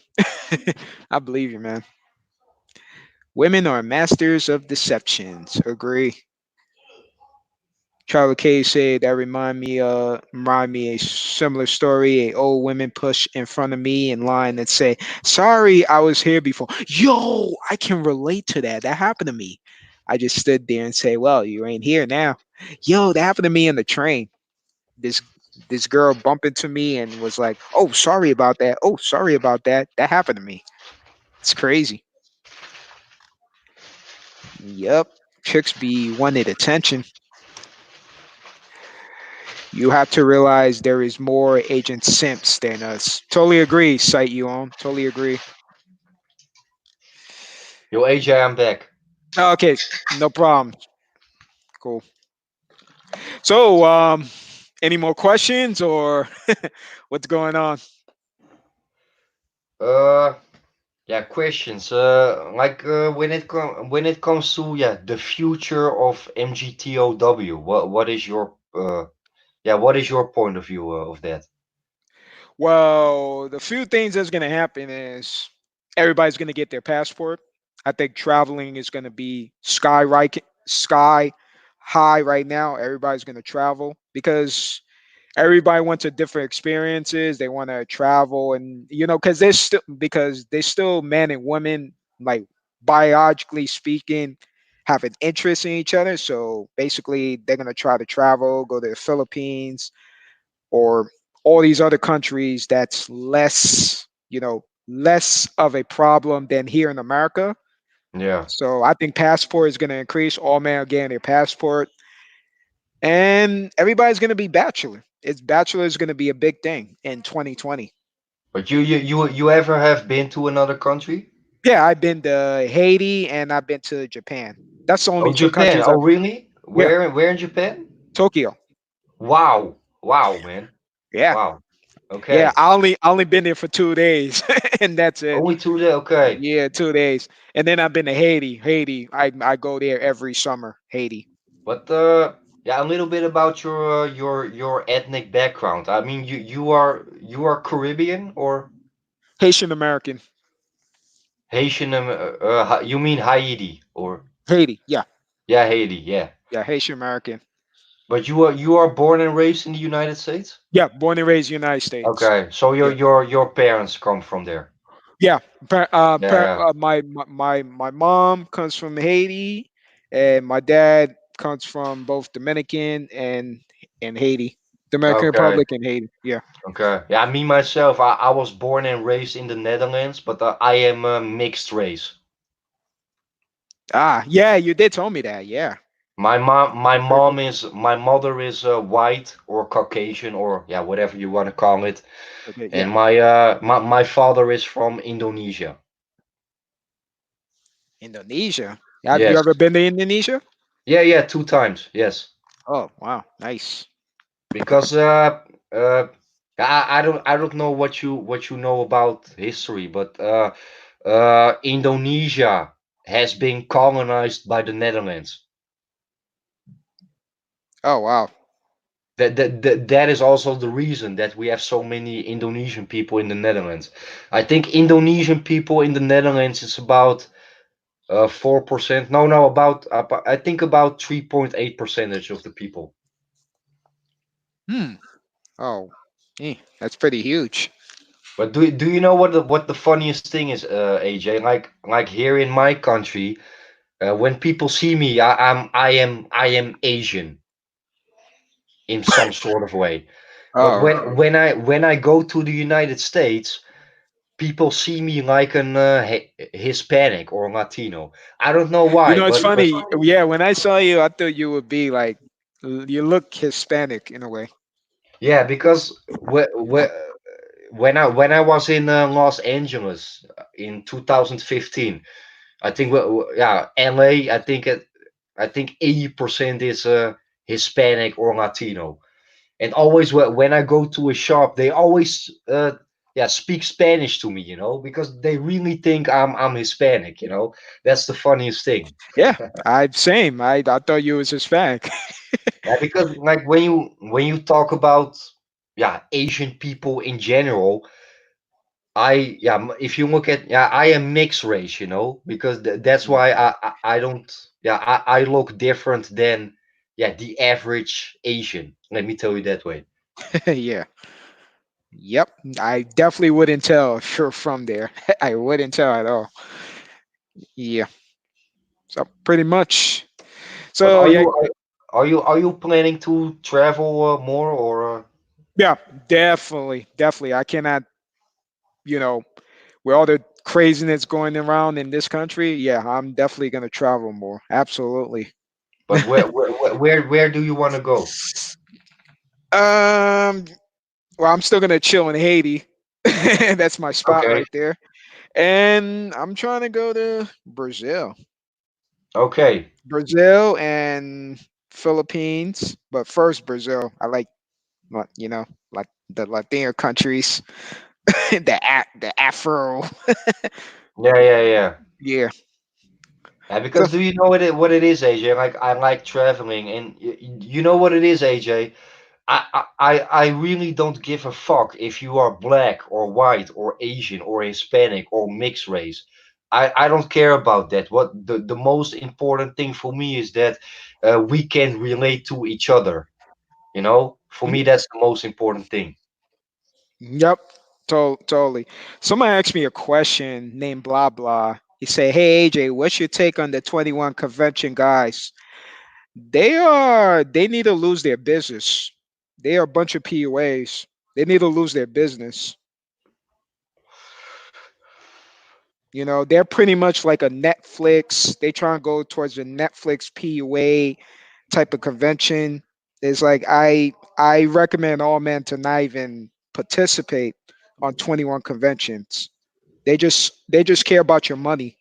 I believe you, man. Women are masters of deceptions. Agree. Charlie K said that remind me a similar story. A old woman pushed in front of me in line and say, "Sorry, I was here before." Yo, I can relate to that. That happened to me. I just stood there and say, "Well, you ain't here now." Yo, that happened to me in the train. This this girl bumped into me and was like, "Oh, sorry about that. Oh, sorry about that." That happened to me. It's crazy. Yep. Chicks be wanted attention. You have to realize there is more agent simps than us. Totally agree, Sight you on. Totally agree. Yo, AJ, I'm back. Okay, no problem. Cool. So, any more questions or what's going on? Uh, Yeah, questions. When it comes to the future of MGTOW, what is your what is your point of view of that? Well, the few things that's going to happen is everybody's going to get their passport. I think traveling is going to be sky high right now. Everybody's going to travel because everybody wants a different experiences. They want to travel, and because they're still men and women, like biologically speaking, have an interest in each other. So basically, they're going to try to travel, go to the Philippines or all these other countries that's less of a problem than here in America. Yeah, So I think passport is going to increase. All men are getting their passport, and everybody's going to be bachelor. It's bachelor is going to be a big thing in 2020. but you ever have been to another country? Yeah, I've been to Haiti and I've been to Japan. That's the only Oh, two Japan. countries Oh, I've. really? Yeah, Where in Japan? Tokyo. Wow, wow, man, Yeah, wow. yeah. Okay, I only been there for 2 days, and that's it. only 2 days. Okay, Yeah, 2 days. And then I've been to Haiti. Haiti. I go there every summer. Haiti. but yeah, a little bit about your ethnic background. I mean, you are Caribbean or Haitian American. Haitian? You mean Haiti or Haiti. Yeah. yeah, Haiti, yeah. Yeah, Haitian American. But you are born and raised in the United States? Yeah, born and raised United States. Okay, so Yeah. your parents come from there. Yeah. Yeah, yeah. My mom comes from Haiti and my dad comes from both Dominican and Haiti. Dominican Okay, Republic and Haiti. Yeah. okay. Yeah, me myself, I was born and raised in the Netherlands, but I am a mixed race. Ah, yeah, you did tell me that. Yeah. My Very my mother is white or Caucasian or yeah, whatever you want to call it, okay. and Yeah. my father is from Indonesia. Indonesia. Have you Yes. ever been to Indonesia? Yeah, yeah, 2 times. Yes. Oh, wow. Nice. Because I don't know what you know about history, but Indonesia has been colonized by the Netherlands. Oh, wow. That is also the reason that we have so many Indonesian people in the Netherlands. I think Indonesian people in the Netherlands is about 4%. No, I think about 3.8 percentage of the people. Hmm. Oh, that's pretty huge. But do you know what the funniest thing is, AJ? Like here in my country, when people see me, I am Asian in some sort of way. But Oh, when I go to the United States, people see me like an Hispanic or Latino. I don't know why, it's but funny. Yeah, when I saw you, I thought you would be like, you look Hispanic in a way. yeah, because when I was in Los Angeles in 2015, I think yeah, LA. I think 80% is Hispanic or Latino. And always when I go to a shop, they always speak Spanish to me, because they really think I'm Hispanic. That's the funniest thing. Yeah, I same. I thought you was Hispanic. Yeah, because like when you talk about Asian people in general, if you look at I am mixed race, because that's Mm. why I don't I look different than the average Asian. Let me tell you that way. Yeah. Yep. I definitely wouldn't tell if you're from there. I wouldn't tell at all. Yeah. So pretty much. But So yeah, are you planning to travel more or? yeah, definitely, definitely. I cannot, you know, with all the craziness going around in this country, yeah, I'm definitely gonna travel more. Absolutely. But where do you want to go? Um, well, I'm still gonna chill in Haiti. That's my spot Okay, right there. And I'm trying to go to Brazil. okay. Brazil and Philippines, but first Brazil. I like like the Latino countries, the Afro. Yeah, yeah, yeah. Yeah. Yeah, So because do you know what it is, AJ? Like I like traveling, and you know what it is, AJ. I really don't give a fuck if you are black or white or Asian or Hispanic or mixed race. I don't care about that. What the most important thing for me is that we can relate to each other. You know, for mhm. me, that's the most important thing. Yep. Totally. Somebody asked me a question named blah blah. He said, "Hey AJ, what's your take on the 21 convention guys? They need to lose their business. They are a bunch of PUAs. They need to lose their business. You know, they're pretty much like a Netflix. They try and go towards the Netflix PUA type of convention. It's like I recommend all men to not even participate on 21 conventions. They just care about your money.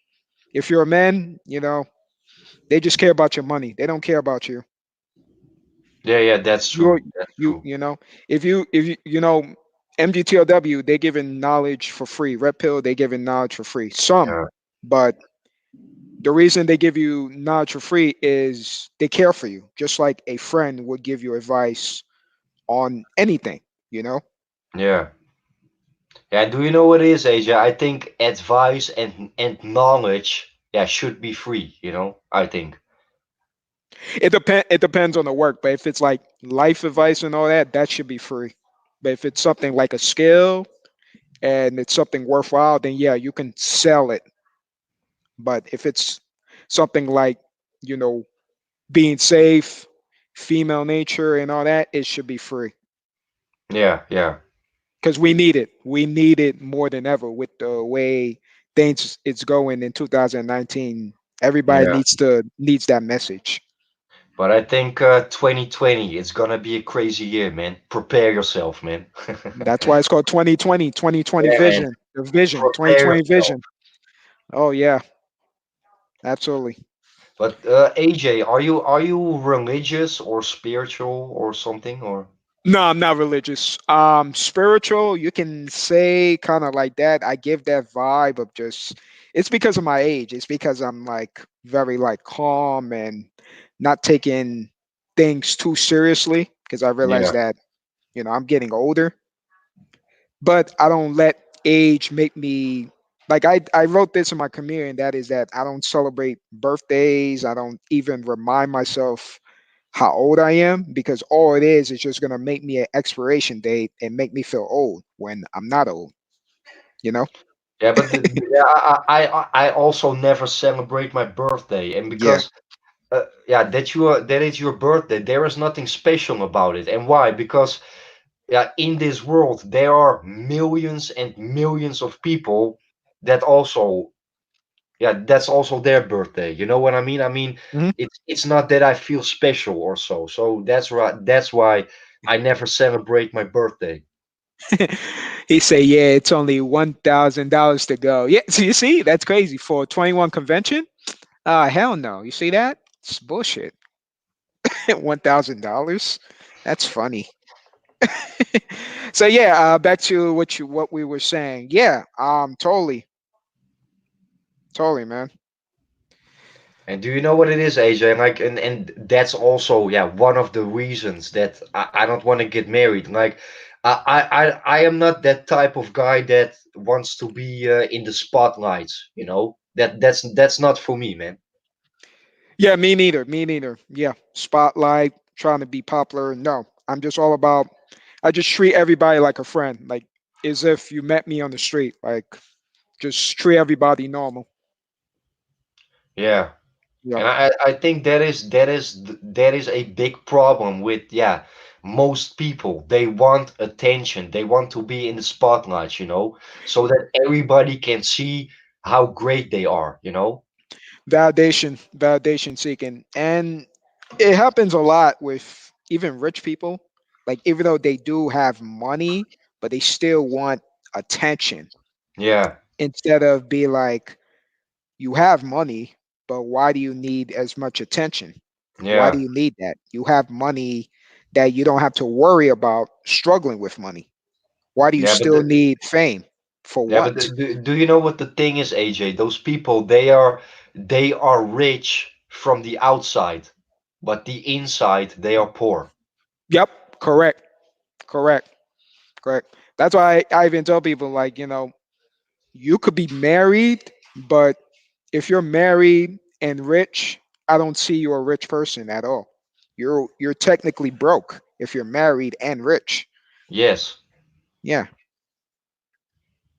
If you're a man, you know, they just care about your money. They don't care about you. Yeah, yeah, that's You true. That's you true. you know, if you you know MGTLW, they giving knowledge for free. Red Pill, they giving knowledge for free. Some, Yeah, but the reason they give you knowledge for free is they care for you, just like a friend would give you advice on anything, you know? yeah, yeah. Do you know what it is, AJ? I think advice and knowledge, yeah, should be free. You know, I think. It depends on the work, but if it's like life advice and all that, that should be free. But if it's something like a skill and it's something worthwhile, then yeah, you can sell it. But if it's something like, you know, being safe, female nature and all that, it should be free. Yeah, yeah, Because we need it. We need it more than ever with the way things it's going in 2019. Everybody yeah. needs that message. But I think 2020 is gonna be a crazy year, man. Prepare yourself, man. That's why it's called 2020, 2020 Yeah, man. vision. The vision, Prepare 2020 yourself. vision. Oh yeah, absolutely. But AJ, are you religious or spiritual or something or? No, I'm not religious. Spiritual, you can say kind of like that. I give that vibe of just it's because of my age. It's because I'm like very like calm and not taking things too seriously because I realize Yeah, that, you know, I'm getting older, but I don't let age make me like I wrote this in my community and that is that I don't celebrate birthdays. I don't even remind myself how old I am because all it is just going to make me an expiration date and make me feel old when I'm not old, you know? yeah. But yeah, I also never celebrate my birthday, and Yeah. because yeah, that is your birthday. There is nothing special about it, and why? Because yeah, in this world there are millions and millions of people that also, yeah, that's also their birthday. You know what I mean? I mean, Mhm. it's not that I feel special or so. So that's right. That's why I never celebrate my birthday. He say, "Yeah, it's only $1,000 to go." Yeah, so you see, that's crazy for a 21 convention. Hell no. You see that? It's bullshit. $1,000. That's funny. So yeah, back to what we were saying. Yeah, totally, totally, man. And do you know what it is, AJ? Like, and that's also, yeah, one of the reasons that I don't want to get married. Like, I am not that type of guy that wants to be in the spotlights. You know, that's not for me, man. Yeah, me neither. Me neither. Yeah, spotlight, trying to be popular. No, I'm just all about. I just treat everybody like a friend, like as if you met me on the street. Like just treat everybody normal. Yeah. Yep. And I think that is a big problem with, yeah, most people. They want attention. They want to be in the spotlight, you know, so that everybody can see how great they are, you know. Validation seeking, and it happens a lot with even rich people. Like even though they do have money, but they still want attention Yeah, instead of be like, you have money, but why do you need as much attention? Why do yeah, you need that? You have money that you don't have to worry about struggling with money. Why do you yeah. still need fame? For Yeah, but what? do you know what the thing is, AJ? Those people, they are rich from the outside, but the inside they are poor. Yep, correct, correct, correct. That's why I even tell people, like, you could be married, but if you're married and rich, I don't see you a rich person at all. You're technically broke if you're married and rich. Yes. Yeah.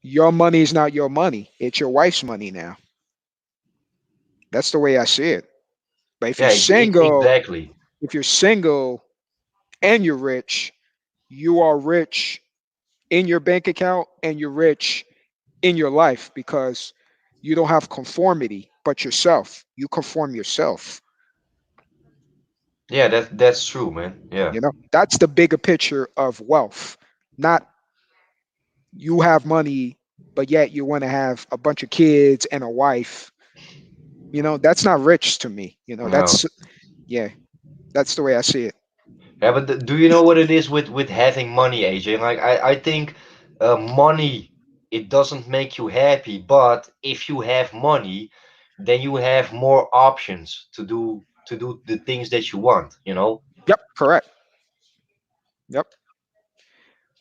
Your money is not your money. It's your wife's money now. That's the way I see it. But Yeah, exactly. if you're single and you're rich, you are rich in your bank account and you're rich in your life because you don't have conformity but yourself. You conform yourself. Yeah, that's true, man. Yeah. That's the bigger picture of wealth. Not you have money, but yet you want to have a bunch of kids and a wife. That's not rich to me. No. Yeah, that's the way I see it. Yeah, but do you know what it is with having money, AJ? Like I think money it doesn't make you happy, but if you have money, then you have more options to do the things that you want, you know? Yep, correct. Yep.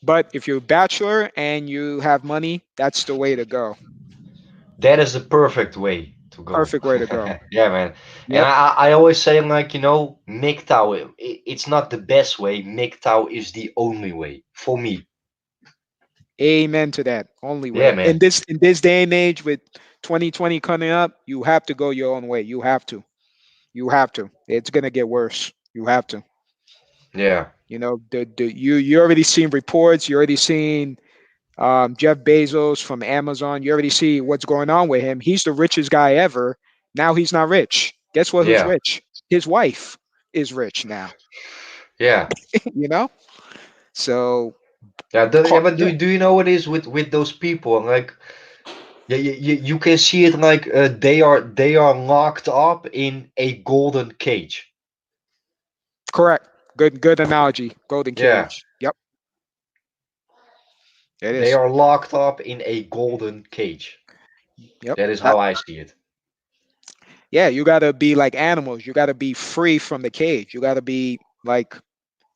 But if you're a bachelor and you have money, that's the way to go. That is the perfect way to go. Perfect way to go. Yeah, man. And Yep. I always say like, MGTOW, it's not the best way. MGTOW is the only way for me. Amen to that. Only Yeah, way. In man. this day and age with 2020 coming up, you have to go your own way. You have to. You have to. It's gonna get worse. You have to. Yeah. You already seen reports. You already seen Jeff Bezos from Amazon. You already see what's going on with him. He's the richest guy ever. Now he's not rich. Guess what? Who's Yeah. rich? His wife is rich now. Yeah. you know. So Yeah, but yeah, do you know what it is with those people? Like, yeah, you can see it like they are locked up in a golden cage. correct. Good analogy. Golden Yeah, cage. Yep, it they is. are locked up in a golden cage. Yep. That is That how I see it. yeah, you gotta be like animals. You gotta be free from the cage. You gotta be like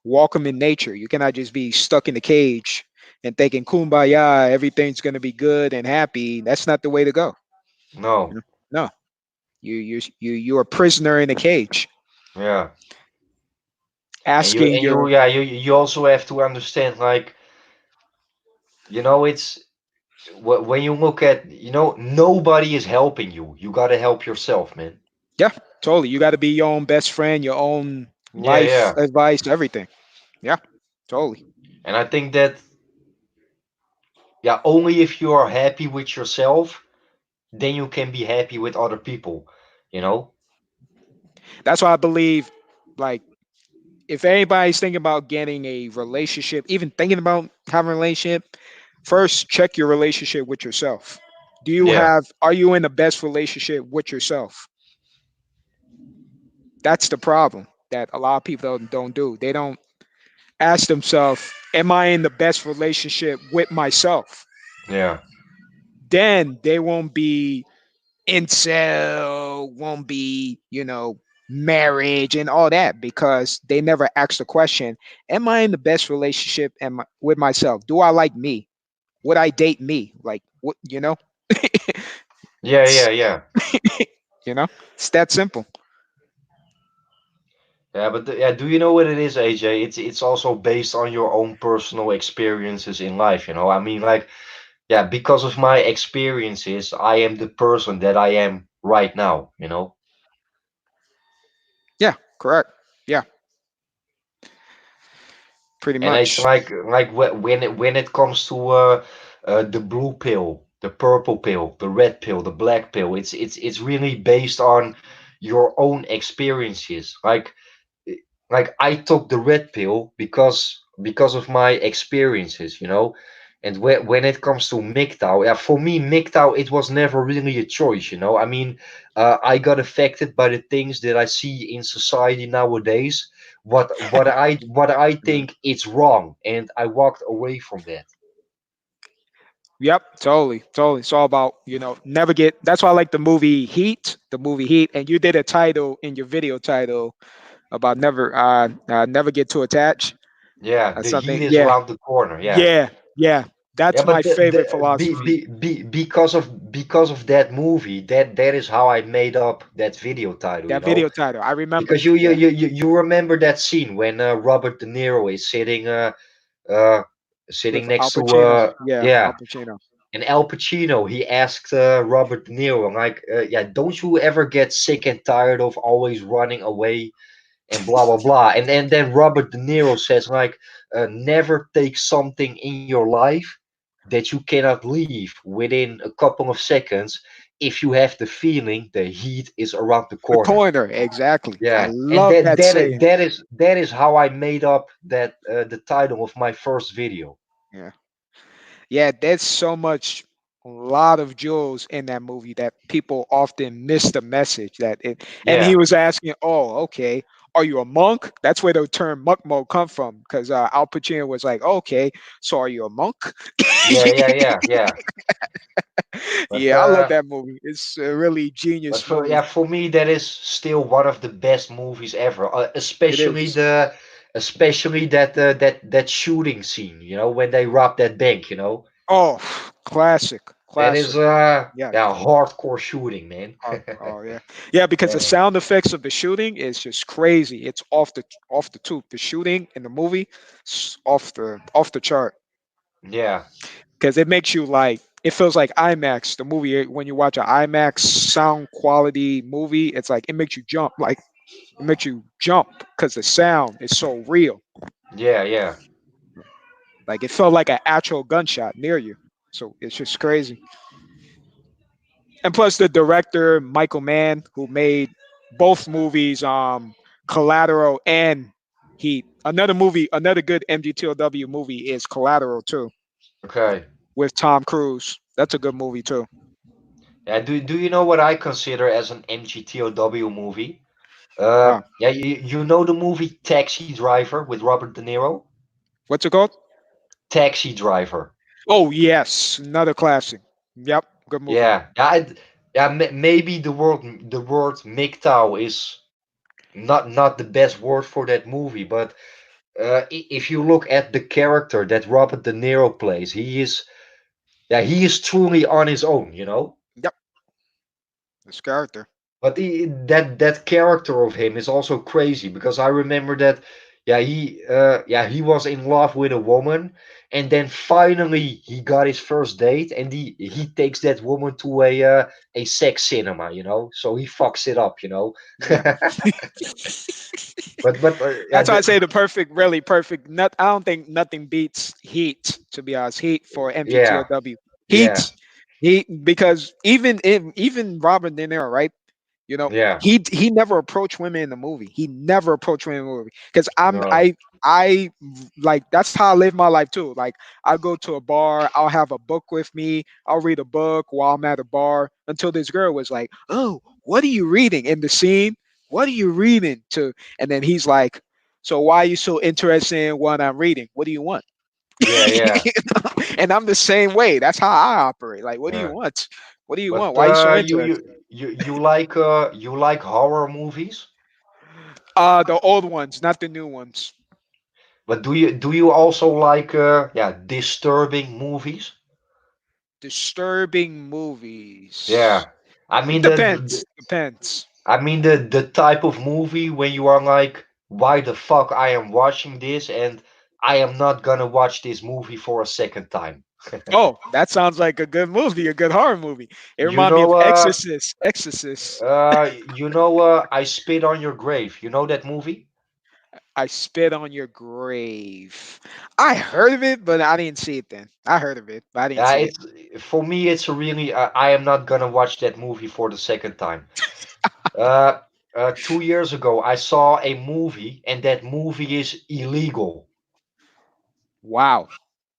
welcome in nature. You cannot just be stuck in the cage and thinking kumbaya, everything's gonna be good and happy. That's not the way to go. You No, know? No. You're a prisoner in a cage. yeah, and you Asking and you your yeah you also have to understand like it's when you look at nobody is helping you. You gotta help yourself, man. yeah, totally. You gotta be your own best friend, your own Yeah, life yeah, advice, everything. Yeah, totally. and I think that yeah, only if you are happy with yourself, then you can be happy with other people. You know? That's why I believe like if anybody's thinking about getting a relationship, even thinking about having a relationship, first check your relationship with yourself. Yeah, Are you in the best relationship with yourself? That's the problem that a lot of people don't do. They don't ask themselves, am I in the best relationship with myself? yeah, Then they won't be incel, won't be, marriage and all that because they never ask the question, am I in the best relationship with myself? Do I like me? Would I date me? Like what, yeah, it's, yeah, yeah, you know, it's that simple. yeah. But yeah, do you know what it is, AJ? It's also based on your own personal experiences in life. I mean, like, yeah, because of my experiences, I am the person that I am right now. Yeah, correct. Yeah, pretty And it's much. like when it comes to the blue pill, the purple pill, the red pill, the black pill, it's really based on your own experiences. Like I took the red pill because of my experiences. And when it comes to MGTOW, yeah, for me MGTOW it was never really a choice. I mean, I got affected by the things that I see in society nowadays. What I Mhm. think it's wrong, and I walked away from that. Yep, totally, totally. It's all about, never get. That's why I like the movie Heat, and you did a title in your video title about never get too attached. Yeah, That's the heat something. is Yeah, around the corner. Yeah. yeah, yeah. Yeah, That's but my favorite philosophy. because of that movie, that is how I made up that video title, you That know? video title, I remember. Because you you Yeah, you you you remember that scene when Robert De Niro is uh sitting with next Al to Pacino. Yeah, Al yeah, Pacino. and Al Pacino, he asked Robert De Niro like, yeah, don't you ever get sick and tired of always running away and blah blah blah, and then Robert De Niro says like, never take something in your life that you cannot leave within a couple of seconds if you have the feeling the heat is around the The corner. corner, exactly. I Yeah, and love that that that saying. that is how I made up that the title of my first video. Yeah. Yeah, there's so much, a lot of jewels in that movie that people often miss the message that it. And he Yeah, was asking, "Oh, okay, are you a monk?" That's where the term monk mode come from, because Al Pacino was like, "Okay, so are you a monk?" yeah. But Yeah, I love that movie. It's a really but genius for movie. for me that is still one of the best movies ever. It is. Especially that shooting scene. You know when they rob that bank. You know Oh, classic, that is classic. Yeah. yeah, hardcore shooting, man. Oh yeah, yeah. Because the Yeah, sound effects of the shooting is just crazy. It's off the tube. The shooting in the movie, off the chart. yeah, Because it makes you like, it feels like IMAX. The movie, when you watch an IMAX sound quality movie, it's like it makes you jump. Like it makes you jump because the sound is so real. yeah. Like it felt like an actual gunshot near you. So it's just crazy. And plus the director Michael Mann, who made both movies, Collateral and Heat. Another good MGTOW movie is Collateral too, Okay. with Tom Cruise. That's a good movie too. Yeah. Do you know what I consider as an MGTOW movie? Uh, Yeah. You know the movie Taxi Driver with Robert De Niro? what's it called? Taxi Driver. Oh yes, another classic. Yep, good movie. Yeah. Maybe the word MGTOW is not the best word for that movie, but if you look at the character that Robert De Niro plays, he is truly on his own, you know. Yep, this character. But that character of him is also crazy because I remember that, he was in love with a woman, and then finally he got his first date, and he takes that woman to a sex cinema, you know. So he fucks it up, you know. Yeah. But yeah, That's why I say the perfect, really perfect. I don't think nothing beats Heat. To be honest, Heat for yeah, MGTOW. yeah, Heat, Heat, because even Robert De Niro, right? yeah. He never approached women in the movie. He never approached women in the movie because No, I like, that's how I live my life too. Like I go to a bar, I'll have a book with me, I'll read a book while I'm at a bar until this girl was like, "Oh, what are you reading in the scene? What are you reading to?" And then he's like, "So why are you so interested in what I'm reading? What do you want?" yeah, yeah. And I'm the same way. That's how I operate. Like, what do you Yeah. want? What do you want? But Why are you so you interested? you you like horror movies? The old ones, not the new ones. But do you also like disturbing movies? Disturbing movies. Yeah. I It mean depends. Depends. the type of movie when you are like, why the fuck I am watching this, and I am not gonna watch this movie for a second time. Oh, that sounds like a good movie, a good horror movie. It You reminds me know of Exorcist. Exorcist. I Spit on Your Grave. You know that movie? I spit on your grave. I heard of it, but I didn't see it then. I heard of it, but I didn't Yeah, see it. it's for me. It's a really. I am not gonna watch that movie for the second time. Uh, 2 years ago, I saw a movie, and that movie is illegal. Wow.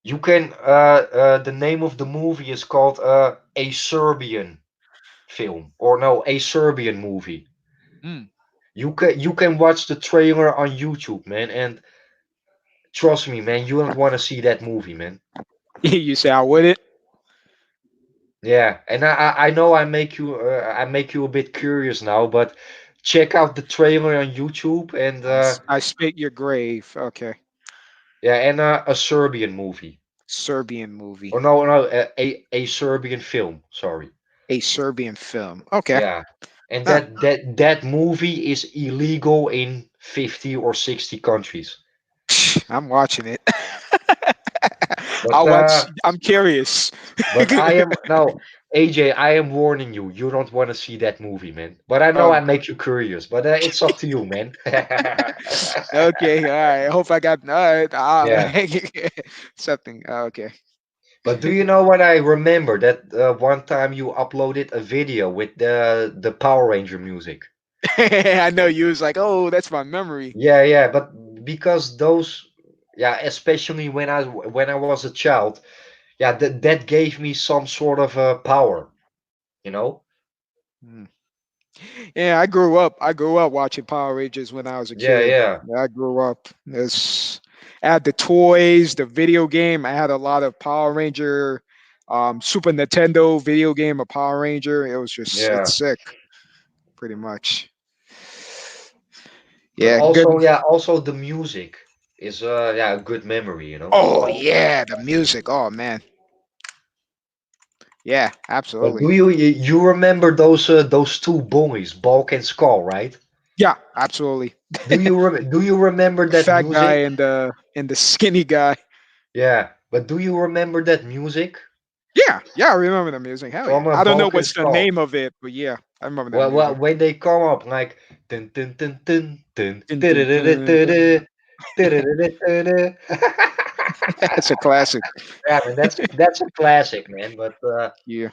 You can. The name of the movie is called a Serbian film, or no, a Serbian movie. Mm. You can watch the trailer on YouTube, man, and trust me, man, you don't want to see that movie, man. You say I wouldn't? Yeah, and I know I make you a bit curious now, but check out the trailer on YouTube and I spit your grave. Okay. yeah, and a Serbian movie. Serbian movie. Or no, a Serbian film. Sorry. A Serbian film. Okay. Yeah, and Huh. that movie is illegal in 50 or 60 countries. I'm watching it. But I'll watch. I'm curious. I am now AJ. I am warning you. You don't want to see that movie, man. But I know I um, make you curious. But it's up to you, man. okay. All right. I hope I got. All right. Yeah. Something. Okay. But do you know what I remember? That one time you uploaded a video with the Power Ranger music. I know you was like, oh, that's my memory. Yeah, yeah. But because those, yeah, especially when I was a child, yeah, that gave me some sort of power. You know? Hmm. Yeah, I grew up watching Power Rangers when I was a Yeah, kid. yeah, Yeah, I grew up. This I had the toys, the video game. I had a lot of Power Ranger, Super Nintendo video game of Power Ranger. It's yeah. sick, pretty much. But Yeah, good. also the music is yeah, a good memory. You know? Oh yeah, the music. Oh man, yeah, But absolutely. you remember those two boys, Bulk and Skull, right? Yeah, absolutely. Do you remember The that fat guy music? and the skinny guy. Yeah, but do you remember that music Yeah, yeah, I remember the music. Hell yeah. from a I don't know Bulk and what's the Skull? name of it, but yeah, I remember that Well, music. when they come up like dun dun dun dun dun Dun, dun, dun, dun. da-da-da-da-da-da, da-da-da-da-da-da. It's a classic. Yeah, man, that's a classic, man. But Yeah.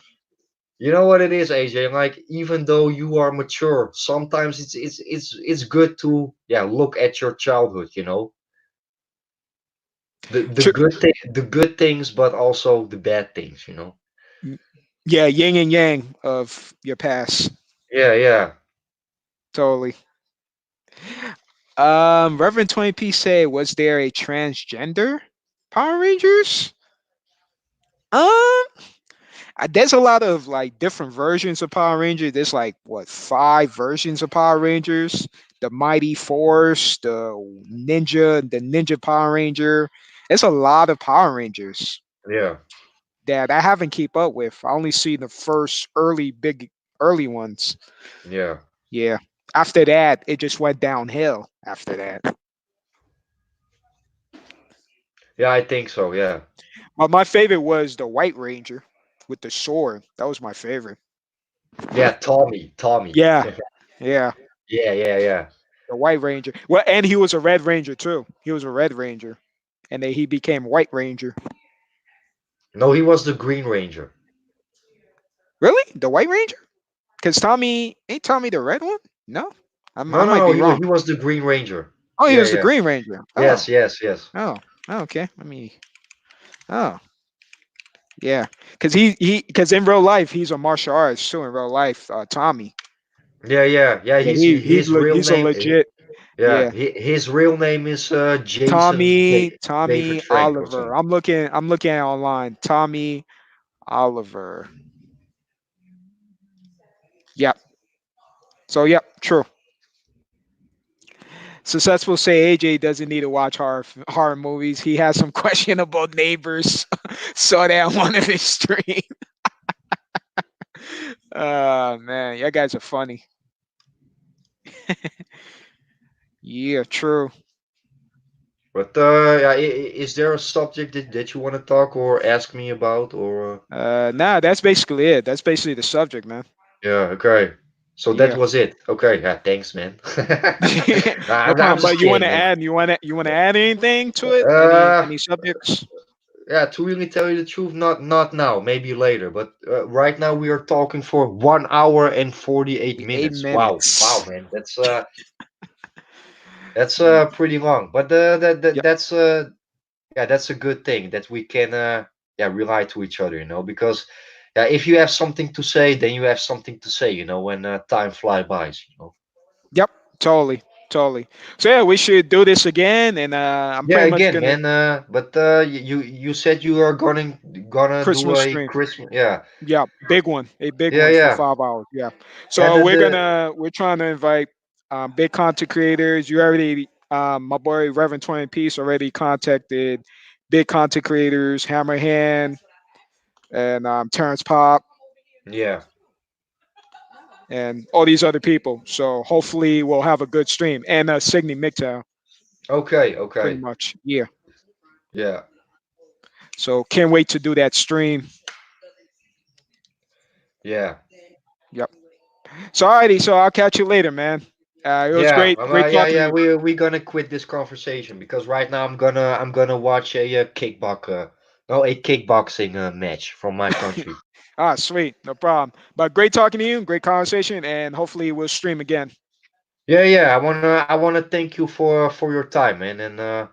you know what it is, AJ? Like even though you are mature, sometimes it's good to yeah look at your childhood. You know Tr- the good things, but also the bad things. You know. yeah, yin and yang of your past. Yeah, yeah, Totally. Reverend 20p say, was there a transgender Power Rangers? Um, there's a lot of like different versions of Power Rangers. There's like what, five versions of Power Rangers? The Mighty Force, the Ninja Power Ranger. It's a lot of Power Rangers yeah, that I haven't keep up with. I only see the first early ones. yeah, Yeah. After that, it just went downhill. After that, yeah. I think so. Yeah, but my favorite was the White Ranger with the sword. That was my favorite. yeah. Tommy. Yeah, yeah, Yeah, yeah, yeah. the White Ranger. Well, and he was a Red Ranger too. He was a Red Ranger, and then he became White Ranger. No, he was the Green Ranger. Really, the White Ranger? Because Tommy ain't Tommy the Red one? No, I No, no, might no. be wrong. He was the Green Ranger. Oh, he Yeah, was the yeah. Green Ranger. Oh, Yes, yes, yes. oh, oh okay. Let me. Oh, yeah. Because in real life he's a martial artist too. In real life, Tommy. Yeah, yeah, yeah. Yeah, His real he's a name. legit. Yeah, Yeah, his real name is Tommy David Frank or Oliver. something. I'm looking at online. Tommy Oliver. Yep. So yep, true. Successful say AJ doesn't need to watch horror movies. He has some questionable neighbors. Saw that on one of his streams. Oh man, you guys are funny. Yeah, true. But yeah, is there a subject that you want to talk or ask me about or? Nah, that's basically it. That's basically the subject, man. Yeah, okay. So that Yeah. was it. Okay, yeah, thanks, man. No I'm problem. just But you want kidding, to man. add? You want to add anything to it? Uh, Any subjects? yeah, to really tell you the truth, not now, maybe later. But right now we are talking for 1 hour and 48 Eight minutes. Wow, wow, minutes. man, that's Ye- pretty long. But Yep. that's yeah, that's a good thing that we can yeah rely to each other, you know, because yeah, if you have something to say, then you have something to say, you know, when time fly by, you know. Yep. Totally. totally. So yeah, we should do this again, and I'm Yeah, pretty much again, gonna man. But you said you are gonna do Christmas a stream. Christmas. Yeah, Yeah, big one, a big yeah, one for yeah. 5 hours. Yeah. Yeah, So we're trying to invite big content creators. You already my boy Reverend 20 Piece already contacted big content creators, Hammerhand and Terrence Pop yeah. and all these other people. So hopefully we'll have a good stream and Signy Mixer Okay, pretty okay. much. Yeah. Yeah, So can't wait to do that stream. yeah, Yep. So alrighty, so I'll catch you later, man. It was yeah. great Yeah, talking to yeah. you. We gonna quit this conversation because right now I'm gonna watch a, no, a kickboxing match from my country. Ah, sweet, no problem. But great talking to you, great conversation, and hopefully we'll stream again. Yeah, yeah. I wanna thank you for your time, man. And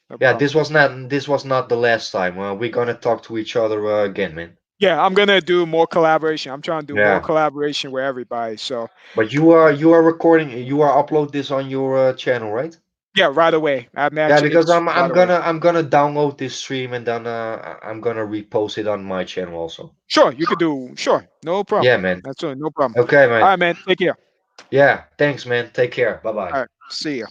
No yeah, problem. this was not the last time. We're gonna talk to each other again, man. Yeah, I'm gonna do more collaboration. I'm trying to do more Yeah. collaboration with everybody. So But you are recording. You are upload this on your channel, right? yeah, right away. I'm Yeah, actually because it's I'm right away. gonna I'm gonna download this stream and then I'm gonna repost it on my channel also. Sure, you could do. Sure, no problem. Yeah, man. That's no problem. Okay, All man. right, man. Take care. Yeah, thanks, man. Take care. Bye bye. All right, see ya.